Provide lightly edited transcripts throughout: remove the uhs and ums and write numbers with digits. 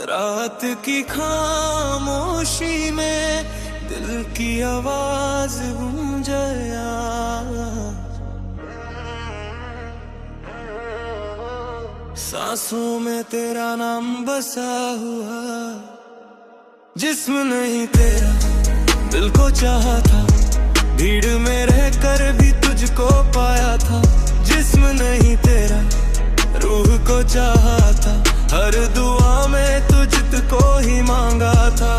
रात की खामोशी में दिल की आवाज गूंजया, सांसों में तेरा नाम बसा हुआ। जिस्म नहीं तेरा दिल को चाहा था, भीड़ में रहकर भी तुझको पाया था। जिस्म नहीं तेरा रूह को चाहा था, हर दुआ में तुझको ही मांगा था।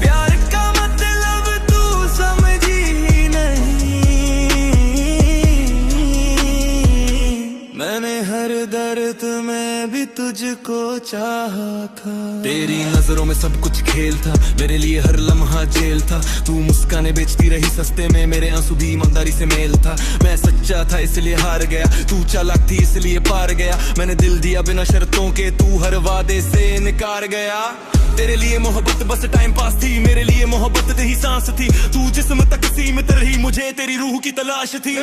प्यार का मतलब तू समझी ही नहीं, मैंने हर दर्द में भी तुझको चाहा था। तेरी नजरों में सब कुछ खेल था, मेरे लिए हर लम्हा जेल था। तू मुस्काने बेचती रही सस्ते में, मेरे आंसू भी ईमानदारी से मेल था। मैं सच्चा था इसलिए हार गया, तू चालाक थी इसलिए पार गया। मैंने दिल दिया बिना शर्तों के, तू हर वादे से इनकार गया। तेरे लिए मोहब्बत बस टाइम पास थी, मेरे लिए मोहब्बत तेरी सांस थी। तू जिस्म तक सीमित रही, मुझे तेरी रूह की तलाश थी।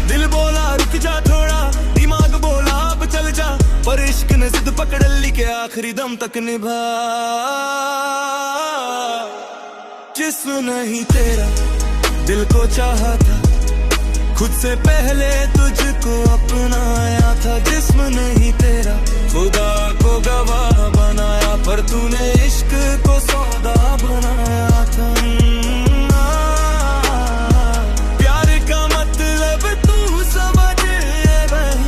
दिल बोला रुक जा थोड़ा, दिमाग बोला अब चल जा, पर इश्क ने जिद पकड़ ली के आखिरी दम तक निभा। जिस्म नहीं तेरा दिल को चाहा था, खुद से पहले तुझको अपनाया था। जिस्म नहीं तेरा खुदा को गवाह बनाया, पर तूने इश्क को सौदा बनाया था। प्यार का मतलब तू समझ बहन,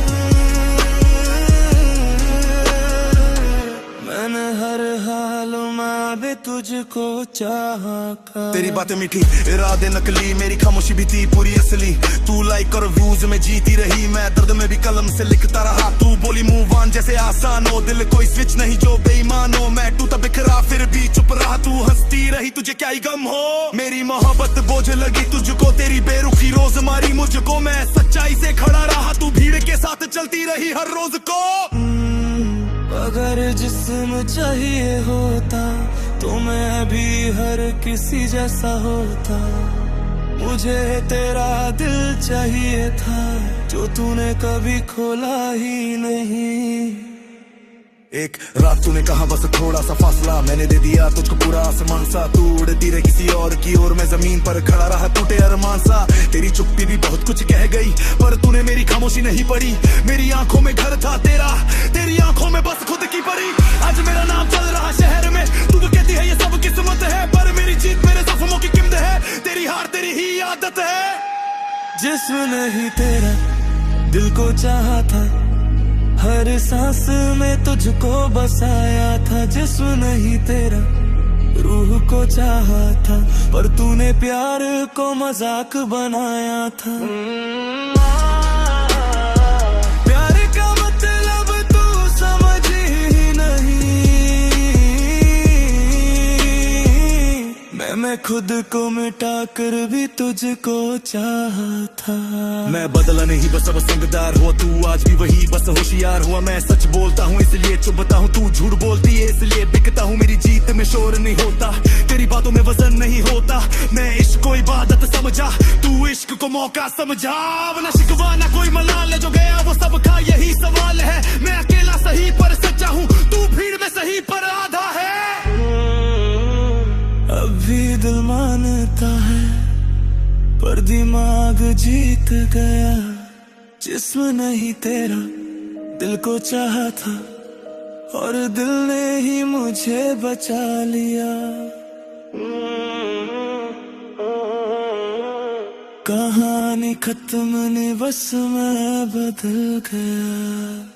मैंने हर हाल में भी तुझको चाहा। तेरी बातें मीठी इरादे नकली, मेरी खामोशी भी थी पूरी असली। तू लाइक और व्यूज में जीती रही, मैं दर्द में भी कलम से लिखता रहा। तू बोली मूव ऑन जैसे आसान हो, दिल कोई स्विच नहीं जो बेईमान हो। मैं टूटा बिखरा फिर भी चुप रहा, तू हंसती रही तुझे क्या ही गम हो। मेरी मोहब्बत बोझ लगी तुझको, तेरी बेरुखी रोज मारी मुझको। मैं सच्चाई से खड़ा रहा, तू भीड़ के साथ चलती रही हर रोज को। अगर जिस्म चाहिए होता तो मैं भी हर किसी जैसा होता। मुझे तेरा दिल चाहिए था, जो तूने कभी खोला ही नहीं। एक रात तूने कहा बस थोड़ा सा फासला, मैंने दे दिया तुझको पूरा आसमान सा। तू उड़ती रही किसी और की ओर, मैं जमीन पर खड़ा रहा टूटे अरमान सा। तेरी चुप्पी भी बहुत कुछ कह गई, पर तूने मेरी खामोशी नहीं पढ़ी। मेरी आंखों में घर था तेरा, तेरी आंखों में बस खुद की पड़ी। आज मेरा नाम चल रहा शहर में, तू तो कहती है ये सब किस्मत है, पर मेरी जीत मेरे जख्मों की कीमत है। तेरी हार तेरी ही आदत है। जिस्म नहीं तेरा दिल को चाहा था, हर सांस में तुझको बसाया था। जिस्म नहीं तेरा रूह को चाहा था, पर तूने प्यार को मजाक बनाया था। प्यार का मतलब तू समझ ही नहीं, मैं खुद को मिटा कर भी तुझको चाहा था। मैं बदला नहीं बस अब संगदार हुआ, तू आज भी वही बस होशियार हुआ। मैं सच बोलता हूँ इसलिए चुभता हूँ, तू झूठ बोलती है इसलिए बिकता हूँ। मेरी जीत में शोर नहीं होता, तेरी बातों में वजन नहीं होता। मैं इश्क को इबादत समझा, तू इश्क को मौका समझा। ना शिकवा ना कोई मलाल, जो गया वो सबका यही सवाल है। मैं अकेला सही पर सच्चा हूँ, तू भीड़ में सही पर आधा है। अभी दिल मानता है, पर दिमाग जीत गया। जिस्म नहीं तेरा दिल को चाहा था, और दिल ने ही मुझे बचा लिया। कहानी खत्म नहीं बस मैं बदल गया।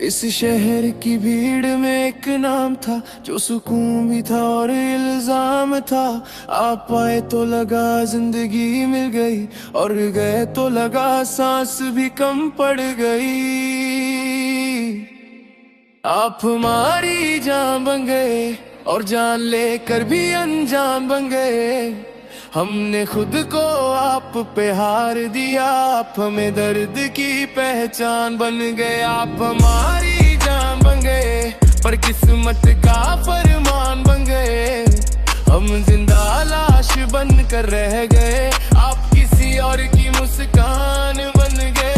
इस शहर की भीड़ में एक नाम था जो सुकून भी था और इल्जाम था। आप आए तो लगा जिंदगी मिल गई और गए तो लगा सांस भी कम पड़ गई। आप हमारी जान बन गए और जान लेकर भी अनजान बन गए। हमने खुद को आप पे हार दिया, आप हमें दर्द की पहचान बन गए। आप हमारी जान बन गए पर किस्मत का फरमान बन गए। हम जिंदा लाश बन कर रह गए, आप किसी और की मुस्कान बन गए।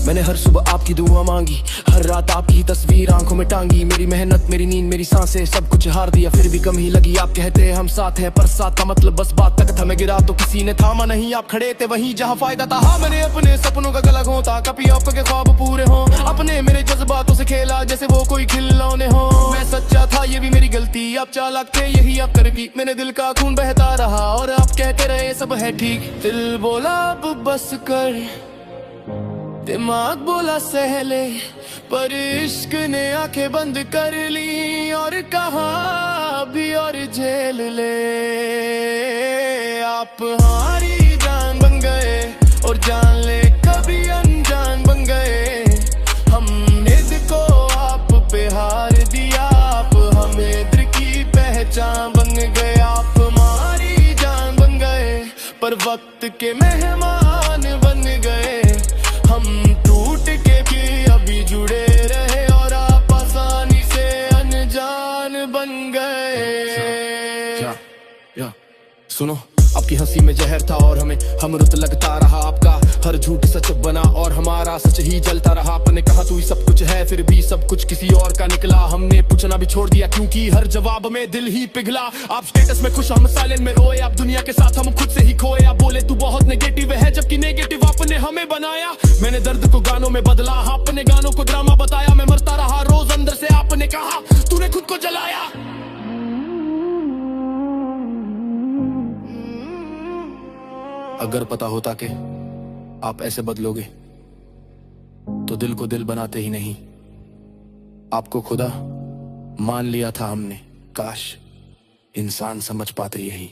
मैंने हर सुबह आपकी दुआ मांगी, हर रात आपकी तस्वीर आंखों में टांगी। मेरी मेहनत, मेरी नींद, मेरी सांसें सब कुछ हार दिया, फिर भी कम ही लगी। आप कहते हैं हम साथ हैं, पर साथ का मतलब बस बात तक था। मैं गिरा तो किसी ने थामा नहीं, आप खड़े थे वहीं जहां फायदा था। हाँ, मैंने अपने सपनों का गला घोंटा, कभी आपके ख्वाब पूरे हों। अपने मेरे जज्बातों से खेला जैसे वो कोई खिलौने हो। मैं सच्चा था, ये भी मेरी गलती। आप चालाक थे, यही आप कर भी। मैंने दिल का खून बहता रहा और आप कहते रहे सब है ठीक। दिल बोला अब बस कर, दिमाग बोला सहले, पर इश्क ने आंखें बंद कर ली और कहा भी और झेल ले। आप हमारी जान बन गए और जान ले कभी अनजान बन गए। हमने दिल को आप पे हार दिया, आप हमें दिल की पहचान बन गए। आप हमारी जान बन गए पर वक्त के मेहमान बन गए। हम टूट के भी अभी जुड़े रहे और आप आसानी से अनजान बन गए। सुनो, आपकी हंसी में जहर था और हमें अमृत लगता रहा। आपका हर झूठ सच बना और हमारा सच ही जलता रहा। आपने कहा तू ही सब कुछ है, फिर भी सब कुछ किसी और का निकला। हमने पूछना भी छोड़ दिया क्योंकि हर जवाब में दिल ही पिघला। आप स्टेटस में खुश, हम साइलेंट में रोए। आप दुनिया के साथ, हम खुद से ही खोए। आप बोले तू बहुत नेगेटिव है, जबकि नेगेटिव आपने हमें बनाया। मैंने दर्द को गानों में बदला, आपने गानों को ड्रामा बताया। मैं मरता रहा रोज अंदर से, आपने कहा तूने खुद को जलाया। अगर पता होता कि आप ऐसे बदलोगे तो दिल को दिल बनाते ही नहीं। आपको खुदा मान लिया था हमने, काश इंसान समझ पाते यही।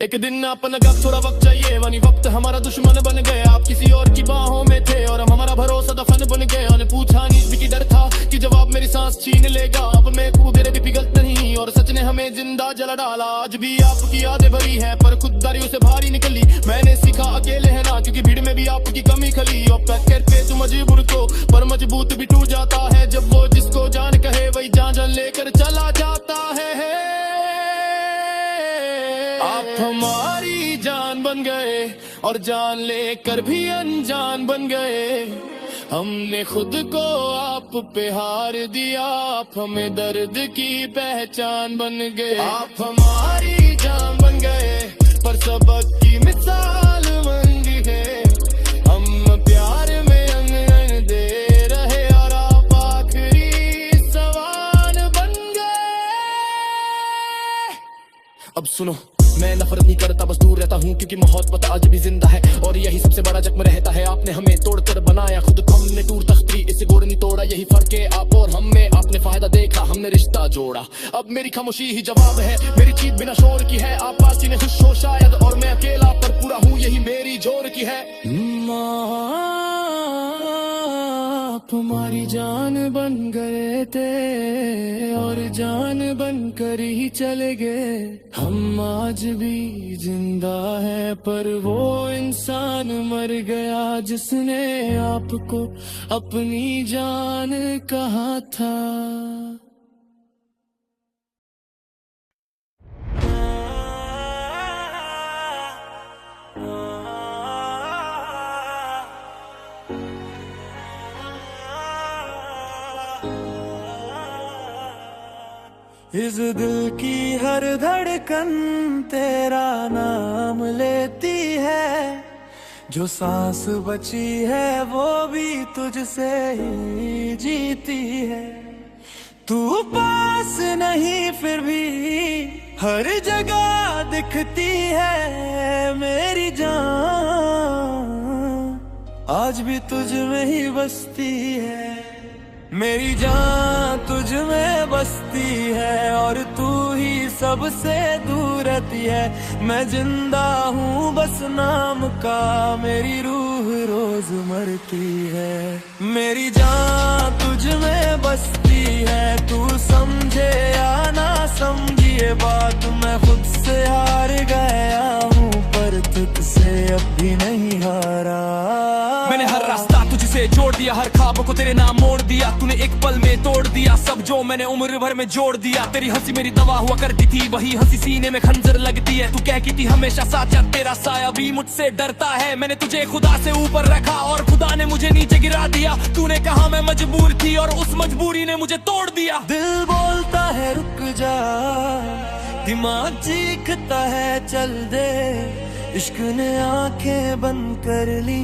एक दिन आपने कहा थोड़ा वक्त चाहिए, वनी वक्त हमारा दुश्मन बन गए। आप किसी और की बाहों में थे और हम हमारा भरोसा दफन बन गए। उन्हें पूछा नहीं कि डर था कि जवाब मेरी सांस छीन लेगा। अब मैं मेरे भी पिघलत नहीं और सच ने हमें जिंदा जला डाला। आज भी आपकी यादें भरी है पर खुददारी उसे भारी निकली। मैंने सीखा अकेले है ना, क्योंकि भीड़ में भी आपकी कमी खली। और कहते तू मजबूर को, पर मजबूत भी टूट जाता है जब वो जिसको जान कहे वही जान लेकर चला जाता है। आप हमारी जान बन गए और जान लेकर भी अनजान बन गए। हमने खुद को आप पे हार दिया, आप हमें दर्द की पहचान बन गए। आप हमारी जान बन गए पर सबक की मिसाल मंगी है। हम प्यार में अंग दे रहे और आप आखिरी सवाल बन गए। अब सुनो, मैं नफरत नहीं करता, बस दूर रहता हूँ क्योंकि मोहब्बत आज भी जिंदा है और यही सबसे बड़ा जख्म रहता है। आपने हमें तोड़कर बनाया, खुद को हमने टूट तख्ती इसे गोड़ नहीं तोड़ा। यही फर्क है आप और हम में, आपने फायदा देखा हमने रिश्ता जोड़ा। अब मेरी खामोशी ही जवाब है, मेरी चीत बिना शोर की है। आप पास ने खुश हो शायद और मैं अकेला पर पूरा हूँ, यही मेरी जोर की है। आप हमारी जान बन गए थे और जान बन कर ही चले गए। हम आज भी जिंदा है पर वो इंसान मर गया जिसने आपको अपनी जान कहा था। इस दिल की हर धड़कन तेरा नाम लेती है। जो सांस बची है वो भी तुझसे ही जीती है। तू पास नहीं फिर भी हर जगह दिखती है मेरी जान। आज भी तुझ में ही बसती है। मेरी जान तुझ में बसती है और तू ही सबसे दूर रहती है। मैं जिंदा हूँ बस नाम का, मेरी रूह रोज मरती है। मेरी जान तुझ में बसती है, तू समझे या ना समझिए बात, मैं खुद से हार गया हूँ पर तुझसे अब भी नहीं हारा। मैंने हर रास्ता तुझसे जोड़ दिया, हर ख्वाब को तेरे नाम मोड़ दिया, तूने एक पल में तोड़ दिया सब जो मैंने उम्र भर में जोड़ दिया। तेरी हंसी मेरी दवा हुआ करती थी, वही हंसी सीने में खंजर लगती है। तू कहती थी हमेशा साचा, तेरा साया भी मुझसे डरता है। मैंने तुझे खुदा से ऊपर रखा और खुदा ने मुझे नीचे गिरा दिया। तूने कहा मैं मजबूर थी और उस मजबूरी ने मुझे तोड़ दिया। दिल बोलता है रुक जा, दिमाग चीखता है चल दे, इश्क ने आंखें बंद कर ली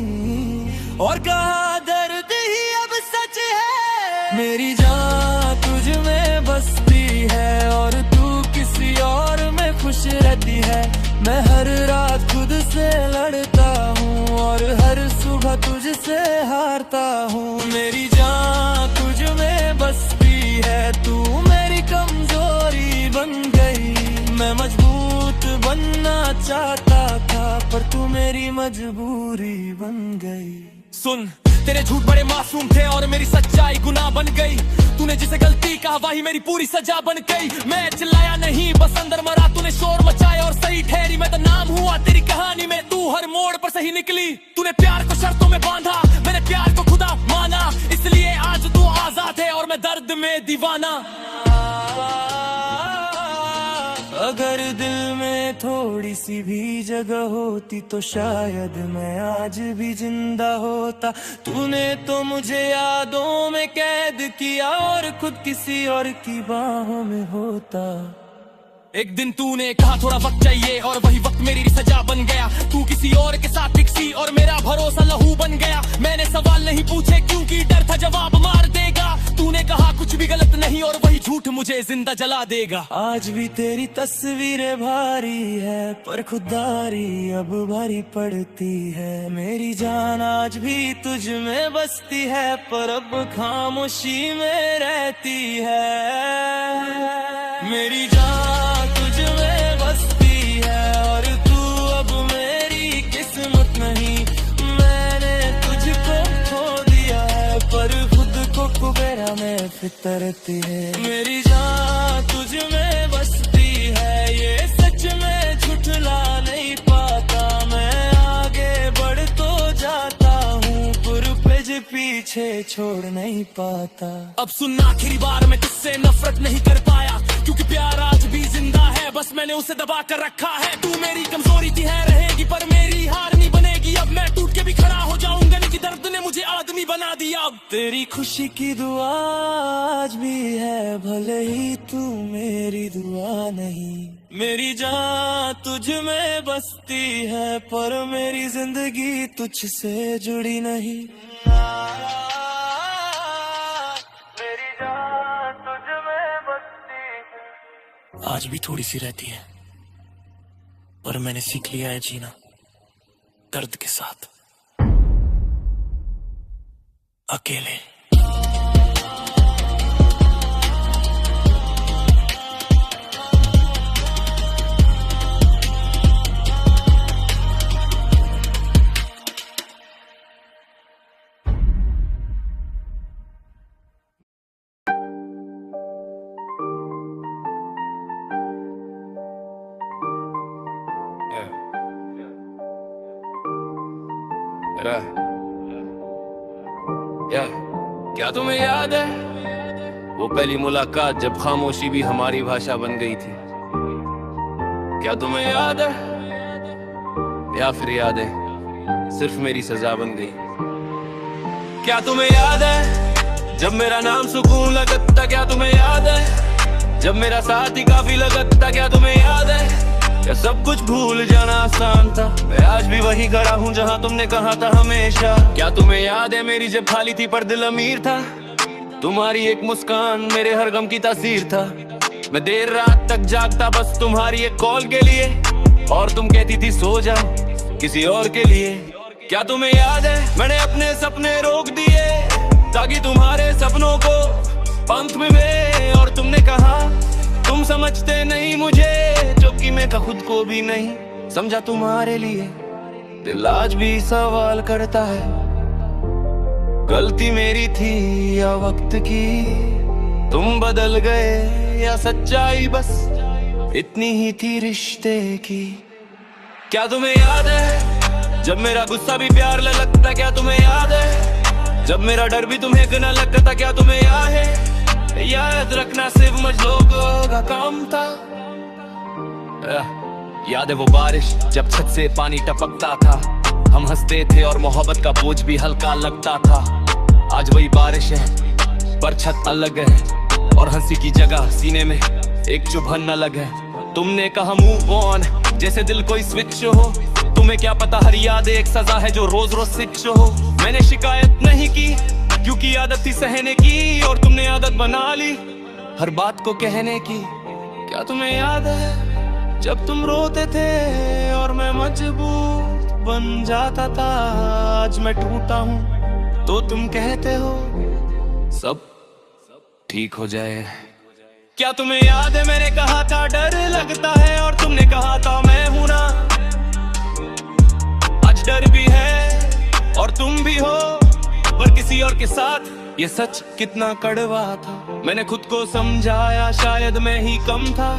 और कहा दर्द ही अब सच है। मेरी जान तुझ में बसती है और तू किसी और में खुश रहती है। मैं हर रात खुद से लड़ता हूँ और हर सुबह तुझसे हारता हूँ। मेरी जान तुझ में बसती है, तू मेरी कमजोरी बन गई। मैं मजबूत बनना चाहता था पर तू मेरी मजबूरी बन गई। सुन, तेरे झूठ बड़े मासूम थे और मेरी सच्चाई गुनाह बन गई। तूने जिसे गलती कहा वही मेरी पूरी सजा बन गई। मैं चिल्लाया नहीं बस अंदर मरा, तूने शोर मचाया और सही ठहरी मैं तो नाम हुआ तेरी कहानी में। तू हर मोड़ पर सही निकली, तूने प्यार को शर्तों में बांधा, मैंने प्यार को खुदा माना। इसलिए आज तू आजाद है और मैं दर्द में दीवाना। अगर दिल में थोड़ी सी भी जगह होती तो शायद मैं आज भी जिंदा होता। तूने तो मुझे यादों में कैद किया और खुद किसी और की बाहों में होता। एक दिन तूने कहा थोड़ा वक्त चाहिए और वही वक्त मेरी सजा बन गया। तू किसी और के साथ फिक्सी और मेरा भरोसा लहू बन गया। मैंने सवाल नहीं पूछे क्योंकि डर था जवाब मार देगा। तूने कहा कुछ भी गलत नहीं और वही झूठ मुझे जिंदा जला देगा। आज भी तेरी तस्वीरें भारी है पर खुदारी अब भारी पड़ती है। मेरी जान आज भी तुझ में बसती है पर अब खामोशी में रहती है। मेरी जान तुझ में बसती है और तू अब मेरी किस्मत नहीं। मैंने तुझको खो दिया है पर खुद को कुबेरा में फितरती है। मेरी जान तुझ में बसती है, ये सच में झुठला नहीं पाता। मैं आगे बढ़ तो जाता हूँ पर पीछे छोड़ नहीं पाता। अब सुनना आखिरी बार, मैं तुझसे नफरत नहीं कर पाया क्योंकि प्यार आज भी जिंदा है, बस मैंने उसे दबा कर रखा है। तू मेरी कमजोरी थी है रहेगी पर मेरी हार नहीं बनेगी। अब मैं टूट के भी खड़ा हो जाऊंगा लेकिन दर्द ने मुझे आदमी बना दिया। अब तेरी खुशी की दुआ आज भी है भले ही तू मेरी दुआ नहीं। मेरी जान तुझ में बसती है पर मेरी जिंदगी तुझसे जुड़ी नहीं। मेरी जान तुझ में बसती है। आज भी थोड़ी सी रहती है पर मैंने सीख लिया है जीना दर्द के साथ, अकेले। क्या तुम्हें याद है वो पहली मुलाकात जब खामोशी भी हमारी भाषा बन गई थी? क्या तुम्हें याद है या फिर यादें सिर्फ मेरी सजा बन गई? क्या तुम्हें याद है जब मेरा नाम सुकून लगता? क्या तुम्हें याद है जब मेरा साथ ही काफी लगता? क्या तुम्हें याद है क्या सब कुछ भूल जाना आसान था? मैं आज भी वही खड़ा हूँ जहाँ तुमने कहा था हमेशा। क्या तुम्हें याद है मेरी जेब खाली थी पर दिल अमीर था? तुम्हारी एक मुस्कान मेरे हर गम की तासीर था। मैं देर रात तक जागता बस तुम्हारी एक कॉल के लिए और तुम कहती थी सो जा किसी और के लिए। क्या तुम्हें याद है मैंने अपने सपने रोक दिए ताकि तुम्हारे सपनों को पंख में वे, और तुमने कहा तुम समझते नहीं मुझे, जो कि मैं खुद को भी नहीं समझा तुम्हारे लिए। दिल आज भी सवाल करता है गलती मेरी थी या वक्त की, तुम बदल गए या सच्चाई बस इतनी ही थी रिश्ते की। क्या तुम्हें याद है जब मेरा गुस्सा भी प्यार लगता, क्या तुम्हें याद है जब मेरा डर भी तुम्हें गना लगता, क्या तुम्हें याद है, याद रखना सिर्फ मुझ लोगों का काम था। याद है वो बारिश जब छत से पानी टपकता था, हम हंसते थे और मोहब्बत का बोझ भी हल्का लगता था। आज वही बारिश है पर छत अलग है और हंसी की जगह सीने में एक चुभन अलग है। तुमने कहा मूव ऑन जैसे दिल कोई स्विच हो, तुम्हें क्या पता हर याद एक सजा है जो रोज रोज स्विच हो। मैंने शिकायत नहीं की क्योंकि आदत थी सहने की, और तुमने आदत बना ली हर बात को कहने की। क्या तुम्हें याद है जब तुम रोते थे और मैं मजबूर बन जाता था, आज मैं टूटा हूँ तो तुम कहते हो सब ठीक हो जाए। क्या तुम्हें याद है मैंने कहा था डर लगता है और तुमने कहा था मैं हूं ना, आज डर भी है और तुम भी हो पर किसी और के साथ। ये सच कितना कड़वा था, मैंने खुद को समझाया शायद मैं ही कम था,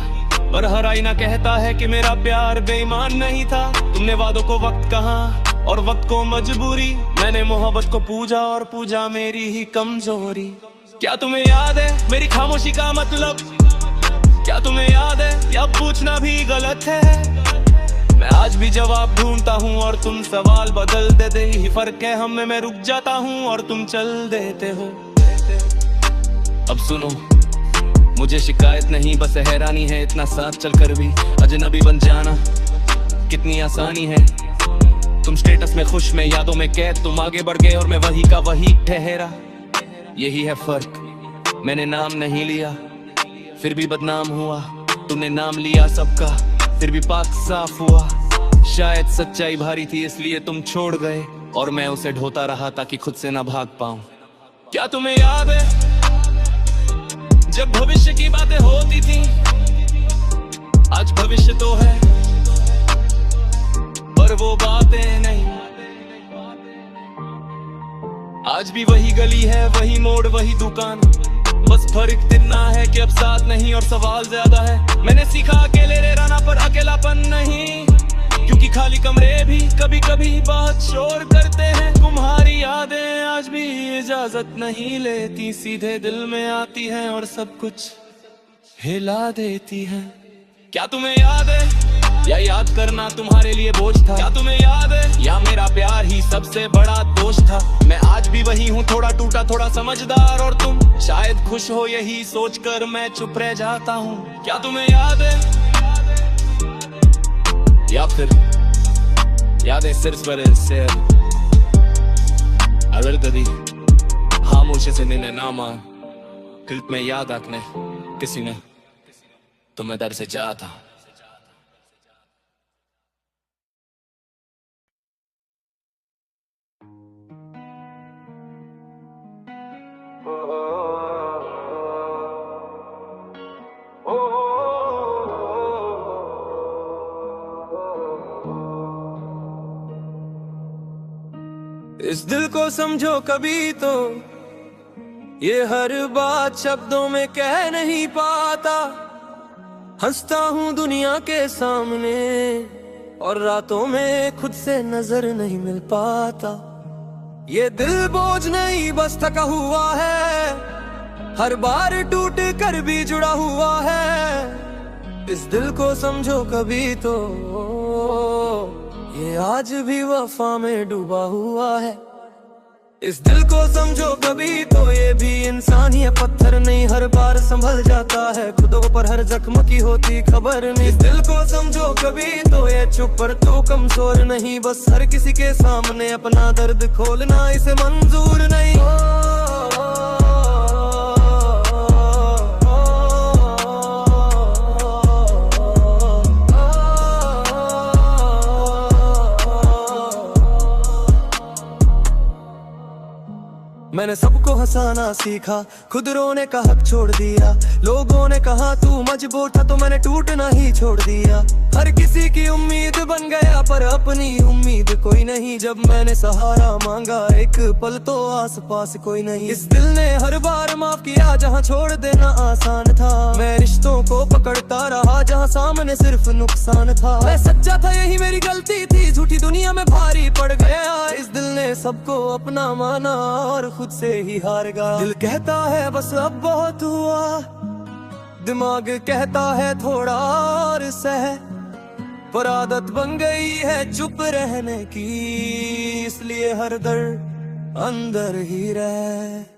पर हर आईना कहता है कि मेरा प्यार बेईमान नहीं था। तुमने वादों को वक्त कहा और वक्त को मजबूरी, मैंने मोहब्बत को पूजा और पूजा मेरी ही कमजोरी। क्या तुम्हें याद है मेरी खामोशी का मतलब, क्या तुम्हें याद है या पूछना भी गलत है। मैं आज भी जवाब ढूंढता हूँ और तुम सवाल बदल देते, ही फर्क है हम में, मैं रुक जाता हूँ और तुम चल देते हो। अब सुनो मुझे शिकायत नहीं बस हैरानी है, इतना साथ चलकर भी अजनबी बन जाना कितनी आसानी है। तुम स्टेटस में खुश में यादों में कैद, तुम आगे बढ़ गए और मैं वही का वही ठहरा। यही है फर्क, मैंने नाम नहीं लिया फिर भी बदनाम हुआ, तुमने नाम लिया सबका फिर भी पाक साफ हुआ। शायद सच्चाई भारी थी इसलिए तुम छोड़ गए और मैं उसे ढोता रहा ताकि खुद से ना भाग पाऊं। क्या तुम्हें याद है जब भविष्य की बातें होती थी, आज भविष्य तो है पर वो बातें नहीं। आज भी वही गली है वही मोड़ वही दुकान, बस फर्क इतना है कि अब साथ नहीं और सवाल ज्यादा है। मैंने सीखा अकेले रहना पर अकेलापन नहीं, क्योंकि खाली कमरे भी कभी कभी बहुत शोर करते हैं। तुम्हारी यादें आज भी इजाजत नहीं लेती, सीधे दिल में आती हैं और सब कुछ हिला देती हैं। क्या तुम्हें याद है या याद करना तुम्हारे लिए बोझ था, क्या तुम्हें याद है या मेरा प्यार ही सबसे बड़ा दोष था। मैं आज भी वही हूँ, थोड़ा टूटा थोड़ा समझदार, और तुम शायद खुश हो यही सोचकर मैं चुप रह जाता हूँ। क्या तुम्हें याद है या फिर यादें सिर्फ बड़े शेर अरदरी खामोशी से निने नामा किल्ट में याद आकने किसी ने तुम्हें दर से चाहता। इस दिल को समझो कभी तो ये हर बात शब्दों में कह नहीं पाता। हंसता हूँ दुनिया के सामने और रातों में खुद से नजर नहीं मिल पाता। ये दिल बोझ नहीं बस थका हुआ है, हर बार टूट कर भी जुड़ा हुआ है। इस दिल को समझो कभी तो ये आज भी वफा में डूबा हुआ है। इस दिल को समझो कभी तो ये भी इंसान ही है, पत्थर नहीं हर बार संभल जाता है, खुदों पर हर जख्म की होती खबर नहीं। इस दिल को समझो कभी तो ये चुप पर तो कमजोर नहीं, बस हर किसी के सामने अपना दर्द खोलना इसे मंजूर नहीं। हंसाना सीखा, खुद रोने का हक छोड़ दिया। लोगों ने कहा तू मजबूर था तो मैंने टूटना ही छोड़ दिया। हर किसी की उम्मीद बन गया पर अपनी उम्मीद कोई नहीं। जब मैंने सहारा मांगा एक पल तो आस पास कोई नहीं। इस दिल ने हर बार माफ किया जहाँ छोड़ देना आसान था। मैं रिश्तों को पकड़ता रहा जहाँ सामने सिर्फ नुकसान था। मैं सच्चा था यही मेरी गलती थी, झूठी दुनिया में भारी पड़ गया। इस दिल ने सबको अपना माना और खुद से ही हार गया। दिल कहता है बस अब बहुत हुआ, दिमाग कहता है थोड़ा और सह, पर आदत बन गई है चुप रहने की, इसलिए हर दर्द अंदर ही रहे।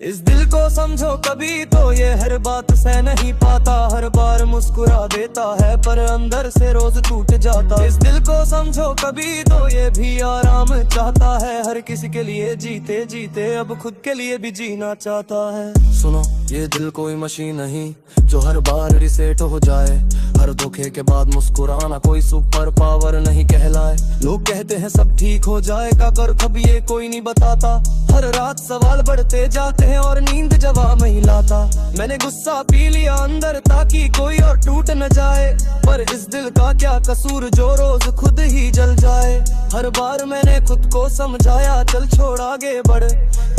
इस दिल को समझो कभी तो ये हर बात सह नहीं पाता। हर बार मुस्कुरा देता है पर अंदर से रोज टूट जाता। इस दिल को समझो कभी तो ये भी आराम चाहता है। हर किसी के लिए जीते जीते अब खुद के लिए भी जीना चाहता है। सुनो ये दिल कोई मशीन नहीं जो हर बार रिसेट हो जाए। हर धोखे के बाद मुस्कुराना कोई सुपर पावर नहीं कहलाए। लोग कहते हैं सब ठीक हो जाएगा कर कब ये कोई नहीं बताता। हर रात सवाल बढ़ते जाते हैं और नींद जवाब नहीं लाता। मैंने गुस्सा पी लिया अंदर ताकि कोई और टूट न जाए, पर इस दिल का क्या कसूर जो रोज खुद ही जल जाए। हर बार मैंने खुद को समझाया चल छोड़ आगे बढ़,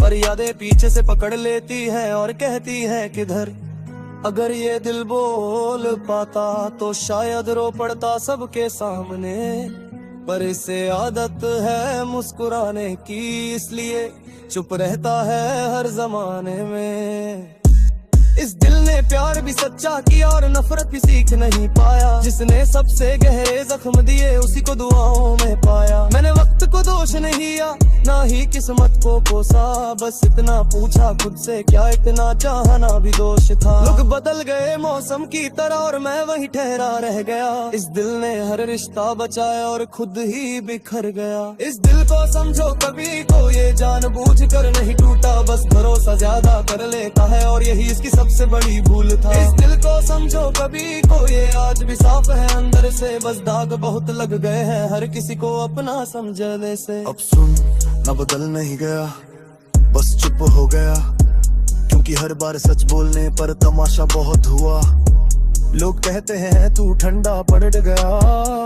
पर यादें पीछे से पकड़ लेती है और कहती है किधर। अगर ये दिल बोल पाता तो शायद रो पड़ता सबके सामने, पर इसे आदत है मुस्कुराने की, इसलिए चुप रहता है हर जमाने में। इस दिल ने प्यार भी सच्चा किया और नफरत भी सीख नहीं पाया। जिसने सबसे गहरे जख्म दिए उसी को दुआओं में पाया। मैंने वक्त को दोष नहीं दिया ना ही किस्मत को कोसा, बस इतना पूछा खुद से क्या इतना चाहना भी दोष था। लोग बदल गए मौसम की तरह और मैं वहीं ठहरा रह गया। इस दिल ने हर रिश्ता बचाया और खुद ही बिखर गया। इस दिल को समझो कभी तो ये जानबूझ कर नहीं टूटा, बस भरोसा ज्यादा कर लेता है और यही इसकी सबसे बड़ी भूल था। इस दिल को समझो कभी को ये आज भी साफ है अंदर से, बस दाग बहुत लग गए हैं हर किसी को अपना समझने से। अब सुन ना बदल नहीं गया बस चुप हो गया, क्योंकि हर बार सच बोलने पर तमाशा बहुत हुआ। लोग कहते हैं तू ठंडा पड़ गया,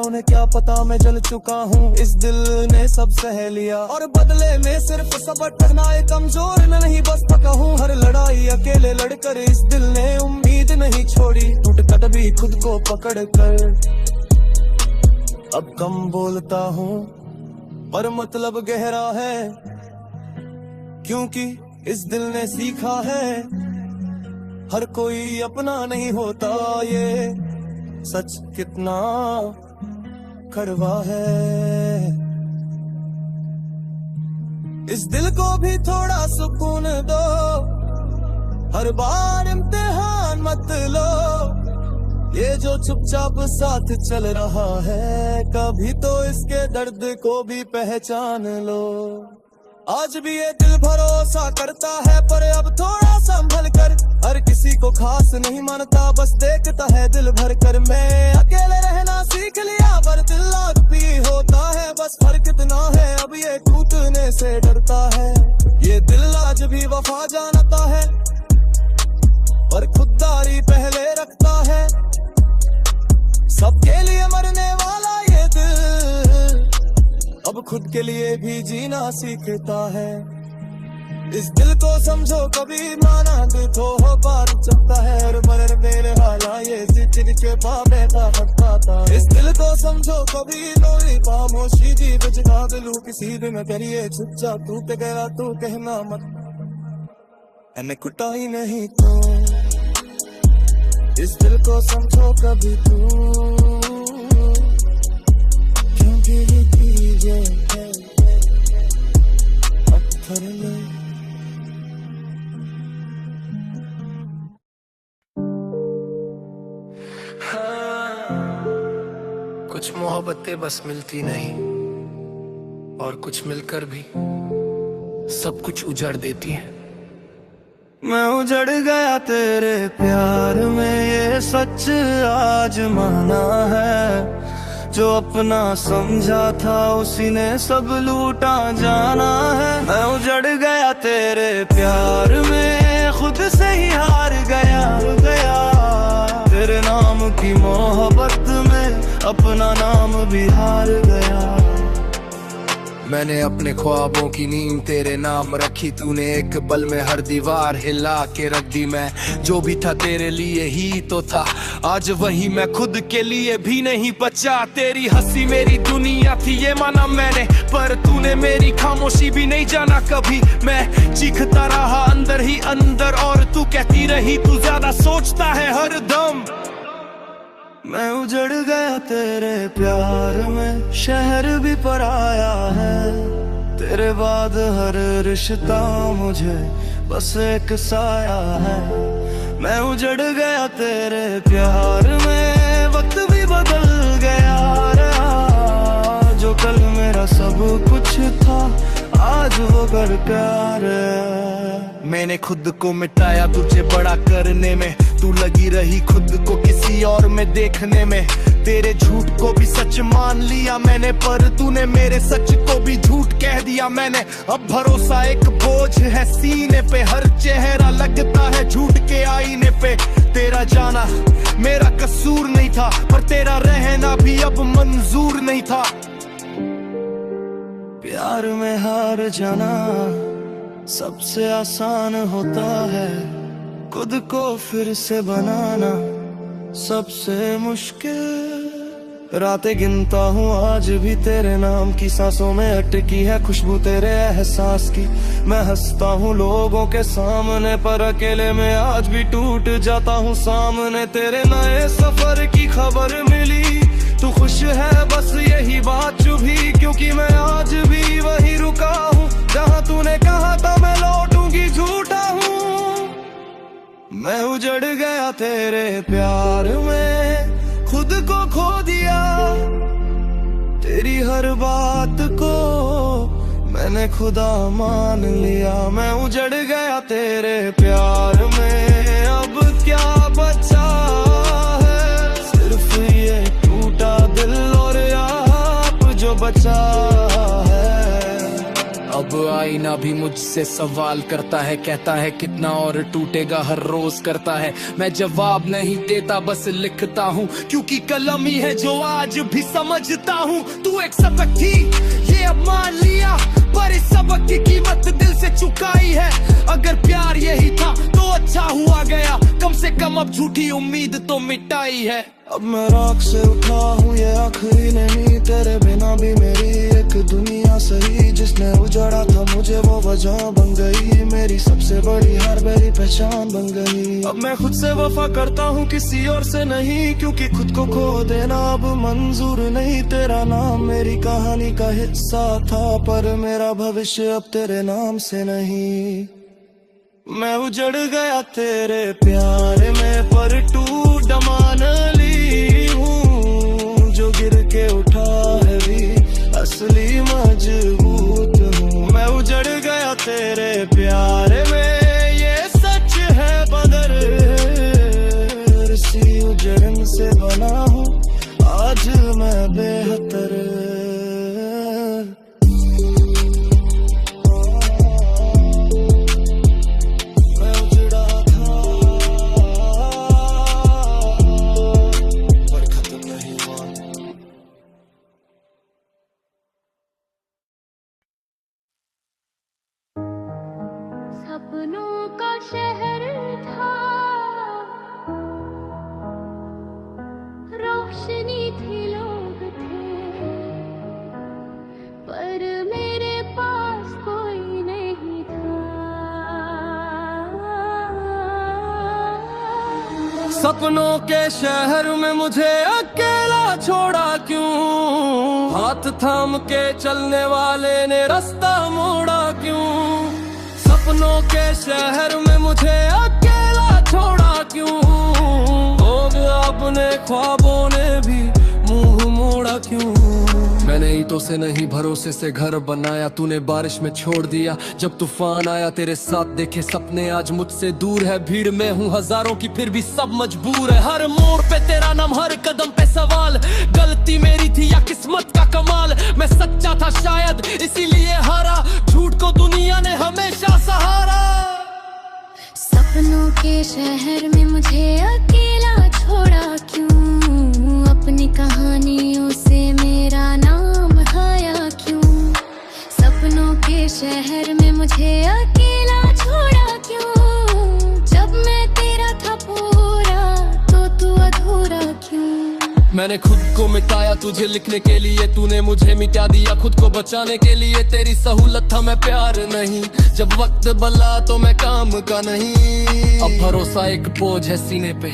उन्हें क्या पता मैं जल चुका हूँ। इस दिल ने सब सह लिया और बदले में सिर्फ सबक करना है। कमजोर मैं नहीं बस थका हूँ, हर लड़ाई अकेले लड़कर इस दिल ने उम्मीद नहीं छोड़ी। टूट कट भी खुद को पकड़ कर अब कम बोलता हूँ, पर मतलब गहरा है, क्योंकि इस दिल ने सीखा है हर कोई अपना नहीं होता। ये सच कितना कड़वा है। इस दिल को भी थोड़ा सुकून दो, हर बार इम्तिहान मत लो। ये जो चुपचाप साथ चल रहा है, कभी तो इसके दर्द को भी पहचान लो। आज भी ये दिल भरोसा करता है पर अब थोड़ा संभल कर, हर किसी को खास नहीं मानता बस देखता है दिल भर कर। मैं अकेले रहना सीख लिया पर दिल लाख भी होता है, बस फर्क इतना है अब ये टूटने से डरता है। ये दिल आज भी वफा जानता है पर खुददारी पहले रखता है। सबके लिए मरने वाला ये दिल अब खुद के लिए भी जीना सीखता है। इस दिल को समझो कभी माना तो हो बार चलता है और मर मेरे हाला ये जिनके पापे था हटता। इस दिल को समझो कभी लोरी खामोशी जी बजना दिलू किसी दिन करिए चुपचाप तू पे गया तू कहना मत एने कुटाई नहीं तो। इस दिल को समझो कभी तू, क्योंकि ये चीजें पत्थर में। कुछ मोहब्बतें बस मिलती नहीं और कुछ मिलकर भी सब कुछ उजाड़ देती हैं। मैं उजड़ गया तेरे प्यार में, ये सच आज माना है। जो अपना समझा था उसी ने सब लूटा जाना है। मैं उजड़ गया तेरे प्यार में, खुद से ही हार गया तेरे नाम की मोहब्बत में, अपना नाम भी हार गया। मैंने अपने ख्वाबों की नींद तेरे नाम रखी, तूने एक पल में हर दीवार हिला के रख दी। मैं जो भी था तेरे लिए ही तो था, आज वही मैं खुद के लिए भी नहीं बचा। तेरी हंसी मेरी दुनिया थी ये माना मैंने, पर तूने मेरी खामोशी भी नहीं जाना कभी। मैं चीखता रहा अंदर ही अंदर और तू कहती रही तू ज्यादा सोचता है हर दम। मैं उजड़ गया तेरे प्यार में, शहर भी पराया है। तेरे बाद हर रिश्ता मुझे बस एक साया है। मैं उजड़ गया तेरे प्यार में, वक्त भी बदल गया रहा। जो कल मेरा सब कुछ था आज वो कर प्यार है। मैंने खुद को मिटाया तुझे बड़ा करने में, तू लगी रही खुद को किसी और में देखने में। तेरे झूठ को भी सच मान लिया मैंने, पर तूने मेरे सच को भी झूठ कह दिया मैंने। अब भरोसा एक बोझ है सीने पे, हर चेहरा लगता है झूठ के आईने पे। तेरा जाना मेरा कसूर नहीं था, पर तेरा रहना भी अब मंजूर नहीं था। प्यार में हार जाना सबसे आसान होता है, खुद को फिर से बनाना सबसे मुश्किल। रातें गिनता हूँ आज भी तेरे नाम की, सांसों में अटकी है खुशबू तेरे एहसास की। मैं हंसता हूँ लोगों के सामने, पर अकेले में आज भी टूट जाता हूँ सामने। तेरे नए सफर की खबर मिली, तू खुश है बस यही बात चुभी, क्योंकि मैं आज भी वही रुका हूँ जहाँ तूने कहा था मैं लौटूंगी, झूठा हूँ। मैं उजड़ गया तेरे प्यार में, खुद को खो दिया। तेरी हर बात को मैंने खुदा मान लिया। मैं उजड़ गया तेरे प्यार में, अब क्या बचा है, सिर्फ ये टूटा दिल और आप जो बचा है। अब आईना भी मुझसे सवाल करता है, कहता है कितना और टूटेगा हर रोज करता है। मैं जवाब नहीं देता बस लिखता हूँ, क्योंकि कलम ही है जो आज भी समझता हूँ। तू एक सबक थी ये अब मान लिया, पर इस सबक की कीमत दिल से चुकाई है। अगर प्यार यही था तो अच्छा हुआ गया, कम से कम अब झूठी उम्मीद तो मिटाई है। अब मैं राख से उठा हूँ ये आखिरी नहीं, तेरे बिना भी मेरी एक दुनिया सही। जिसने उजाड़ा था मुझे वो वजह बन गई, मेरी सबसे बड़ी हार मेरी पहचान बन गई। अब मैं खुद से वफा करता हूँ किसी और से नहीं, क्योंकि खुद को खो देना अब मंजूर नहीं। तेरा नाम मेरी कहानी का हिस्सा था, पर मेरा भविष्य अब तेरे नाम से नहीं। मैं उजड़ गया तेरे प्यार में, पर टूट मान ली हूँ। जो गिर के उठा है भी असली मजबूत हूँ। मैं उजड़ गया तेरे प्यार में, ये सच है बदर सी उजड़न से बना हूँ आज मैं बेहतर। सपनों का शहर था, रोशनी थी लोग थे, पर मेरे पास कोई नहीं था। सपनों के शहर में मुझे अकेला छोड़ा क्यों, हाथ थाम के चलने वाले ने रास्ता मोड़ा क्यों। सपनों के शहर में मुझे अकेला छोड़ा क्यों, लोग अपने ख्वाबों ने भी मुंह मोड़ा क्यों। मैंने उम्मीदों से नहीं भरोसे से घर बनाया, तूने बारिश में छोड़ दिया जब तूफान आया। तेरे साथ देखे सपने आज मुझसे दूर है, भीड़ में हूँ हजारों की फिर भी सब मजबूर है। हर मोड़ पे तेरा नाम, हर कदम पे सवाल, गलती मेरी थी या किस्मत का कमाल। मैं सच्चा था शायद इसीलिए हारा, झूठ को दुनिया ने हमेशा सहारा। सपनों के शहर में मुझे अकेला छोड़ा क्यों, अपनी कहानियों से मेरा नाम हाया क्यों। सपनों के शहर में मुझे अकेला छोड़ा क्यों, जब मैं तेरा था पूरा तो तू अधूरा क्यों। मैंने खुद को मिटाया तुझे लिखने के लिए, तूने मुझे मिटा दिया खुद को बचाने के लिए। तेरी सहूलत था मैं प्यार नहीं, जब वक्त बला तो मैं काम का नहीं। अब भरोसा एक बोझ है सीने पे,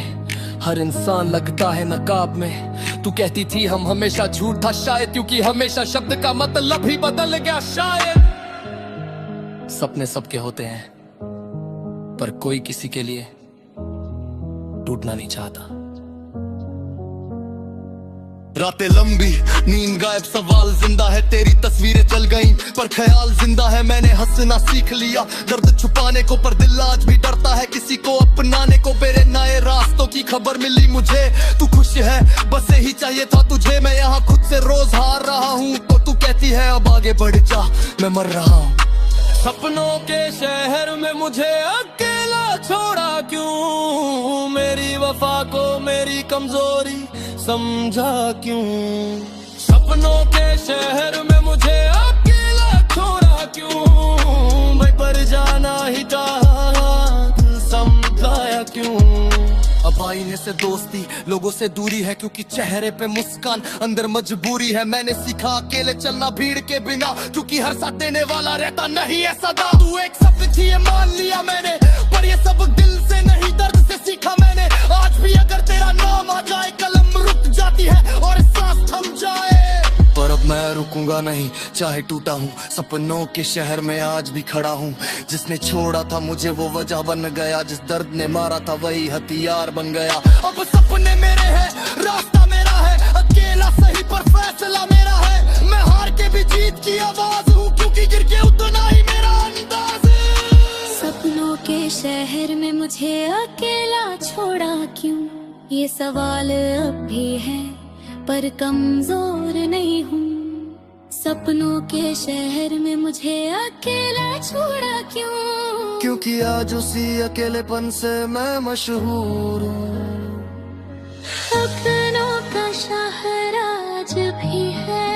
हर इंसान लगता है नकाब में। तू कहती थी हम हमेशा झूठ था शायद, क्योंकि हमेशा शब्द का मतलब ही बदल गया शायद। सपने सबके होते हैं पर कोई किसी के लिए टूटना नहीं चाहता। रातें लंबी, नींद गायब, सवाल जिंदा है। तेरी तस्वीरें चल गईं पर ख्याल जिंदा है। मैंने हंसना सीख लिया दर्द छुपाने को, पर दिल आज भी डरता है किसी को अपनाने को। मेरे नए रास्तों की खबर मिली मुझे, तू खुश है बस यही चाहिए था तुझे। मैं यहाँ खुद से रोज हार रहा हूँ तो तू कहती है अब आगे बढ़ जा, मैं मर रहा हूँ। सपनों के शहर में मुझे अकेला छोड़ा क्यों, मेरी वफा को मेरी कमजोरी समझा क्यों। सपनों के शहर में मुझे अकेला छोड़ा क्यों, मैं पर जाना ही चाहा समझाया क्यों। अब आईने से दोस्ती लोगों से दूरी है, क्योंकि चेहरे पे मुस्कान अंदर मजबूरी है। मैंने सीखा अकेले चलना भीड़ के बिना, क्योंकि हर साथ देने वाला रहता नहीं है सदा। तू एक शब्द थी ये मान लिया मैंने, पर ये सब दिल से नहीं दर्द से सीखा मैंने। आज भी अगर तेरा नाम आ जाए कलम रुक जाती है और सांस थम जाए, पर अब मैं रुकूंगा नहीं चाहे टूटा हूँ। सपनों के शहर में आज भी खड़ा हूँ, जिसने छोड़ा था मुझे वो वजह बन गया, जिस दर्द ने मारा था वही हथियार बन गया। अब सपने मेरे हैं, रास्ता मेरा है, अकेला सही पर फैसला मेरा है। मैं हार के भी जीत की आवाज हूँ, क्योंकि गिर के उतना ही मेरा अंदाज है। सपनों के शहर में मुझे अकेला छोड़ा क्यों, ये सवाल अब भी है पर कमजोर नहीं हूँ। सपनों के शहर में मुझे अकेला छोड़ा क्यों, क्योंकि आज उसी अकेलेपन से मैं मशहूर हूँ। सपनों का शहर आज भी है,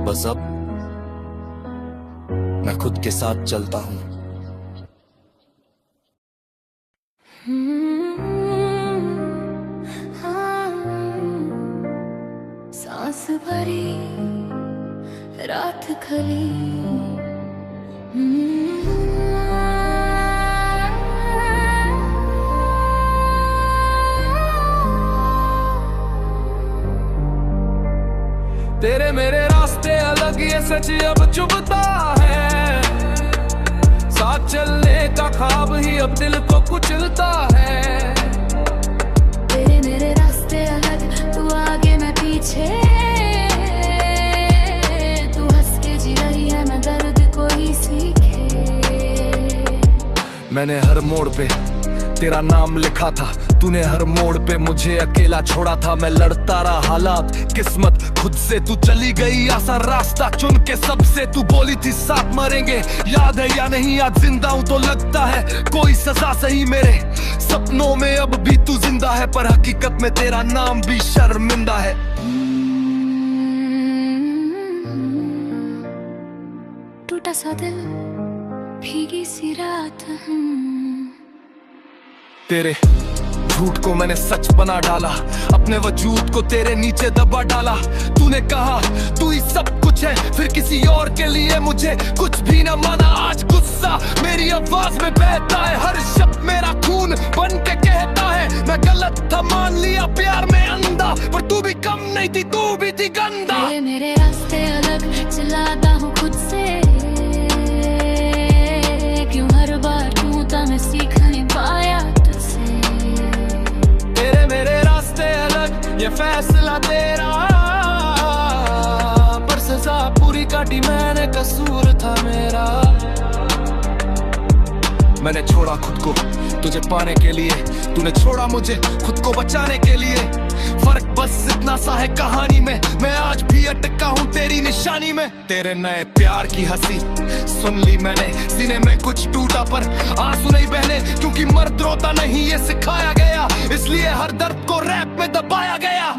बस अब मैं खुद के साथ चलता हूँ। सांस भरी रात खली, तेरे मेरे रास्ते अलग ये सच अब चुभता है, साथ चलने का ख्वाब ही अब दिल को कुचलता है। तेरे मेरे रास्ते अलग, तू आगे मैं पीछे, तू हंस के जी रही है मैं दर्द को ही सीखे। मैंने हर मोड़ पे तेरा नाम लिखा था, तूने हर मोड़ पे मुझे अकेला छोड़ा था। मैं लड़ता रहा हालात किस्मत खुद से, तू चली गई आसान रास्ता चुन के सबसे। तू बोली थी साथ मरेंगे, याद है या नहीं आज जिंदा हूं तो लगता है कोई सजा सही। मेरे सपनों में अब भी तू जिंदा है, पर हकीकत में तेरा नाम भी शर्मिंदा है। टूटा सा दिल, भीगी सी रात, तेरे झूठ को मैंने सच बना डाला, अपने वजूद को तेरे नीचे दबा डाला। तूने कहा तू ही सब कुछ है, फिर किसी और के लिए मुझे कुछ भी न माना। आज गुस्सा मेरी आवाज में बहता है, हर शब्द मेरा खून बन के कहता है मैं गलत था, मान लिया प्यार में अंधा, पर तू भी कम नहीं थी, तू भी थी गंदा। मेरे रास्ते अलग, चिल्लाता हूँ खुद से, क्यों हर बार टूटा मैं सीख नहीं पाया तुझसे। तेरे मेरे रास्ते अलग, ये फैसला तेरा, काटी मैंने, कसूर था मेरा। मैंने छोड़ा खुद को तुझे पाने के लिए, तूने छोड़ा मुझे खुद को बचाने के लिए। फर्क बस इतना सा है कहानी में, मैं आज भी अटका हूँ तेरी निशानी में। तेरे नए प्यार की हंसी सुन ली मैंने, सीने में कुछ टूटा पर आंसू नहीं बहने, क्योंकि मर्द रोता नहीं ये सिखाया गया, इसलिए हर दर्द को रैप में दबाया गया।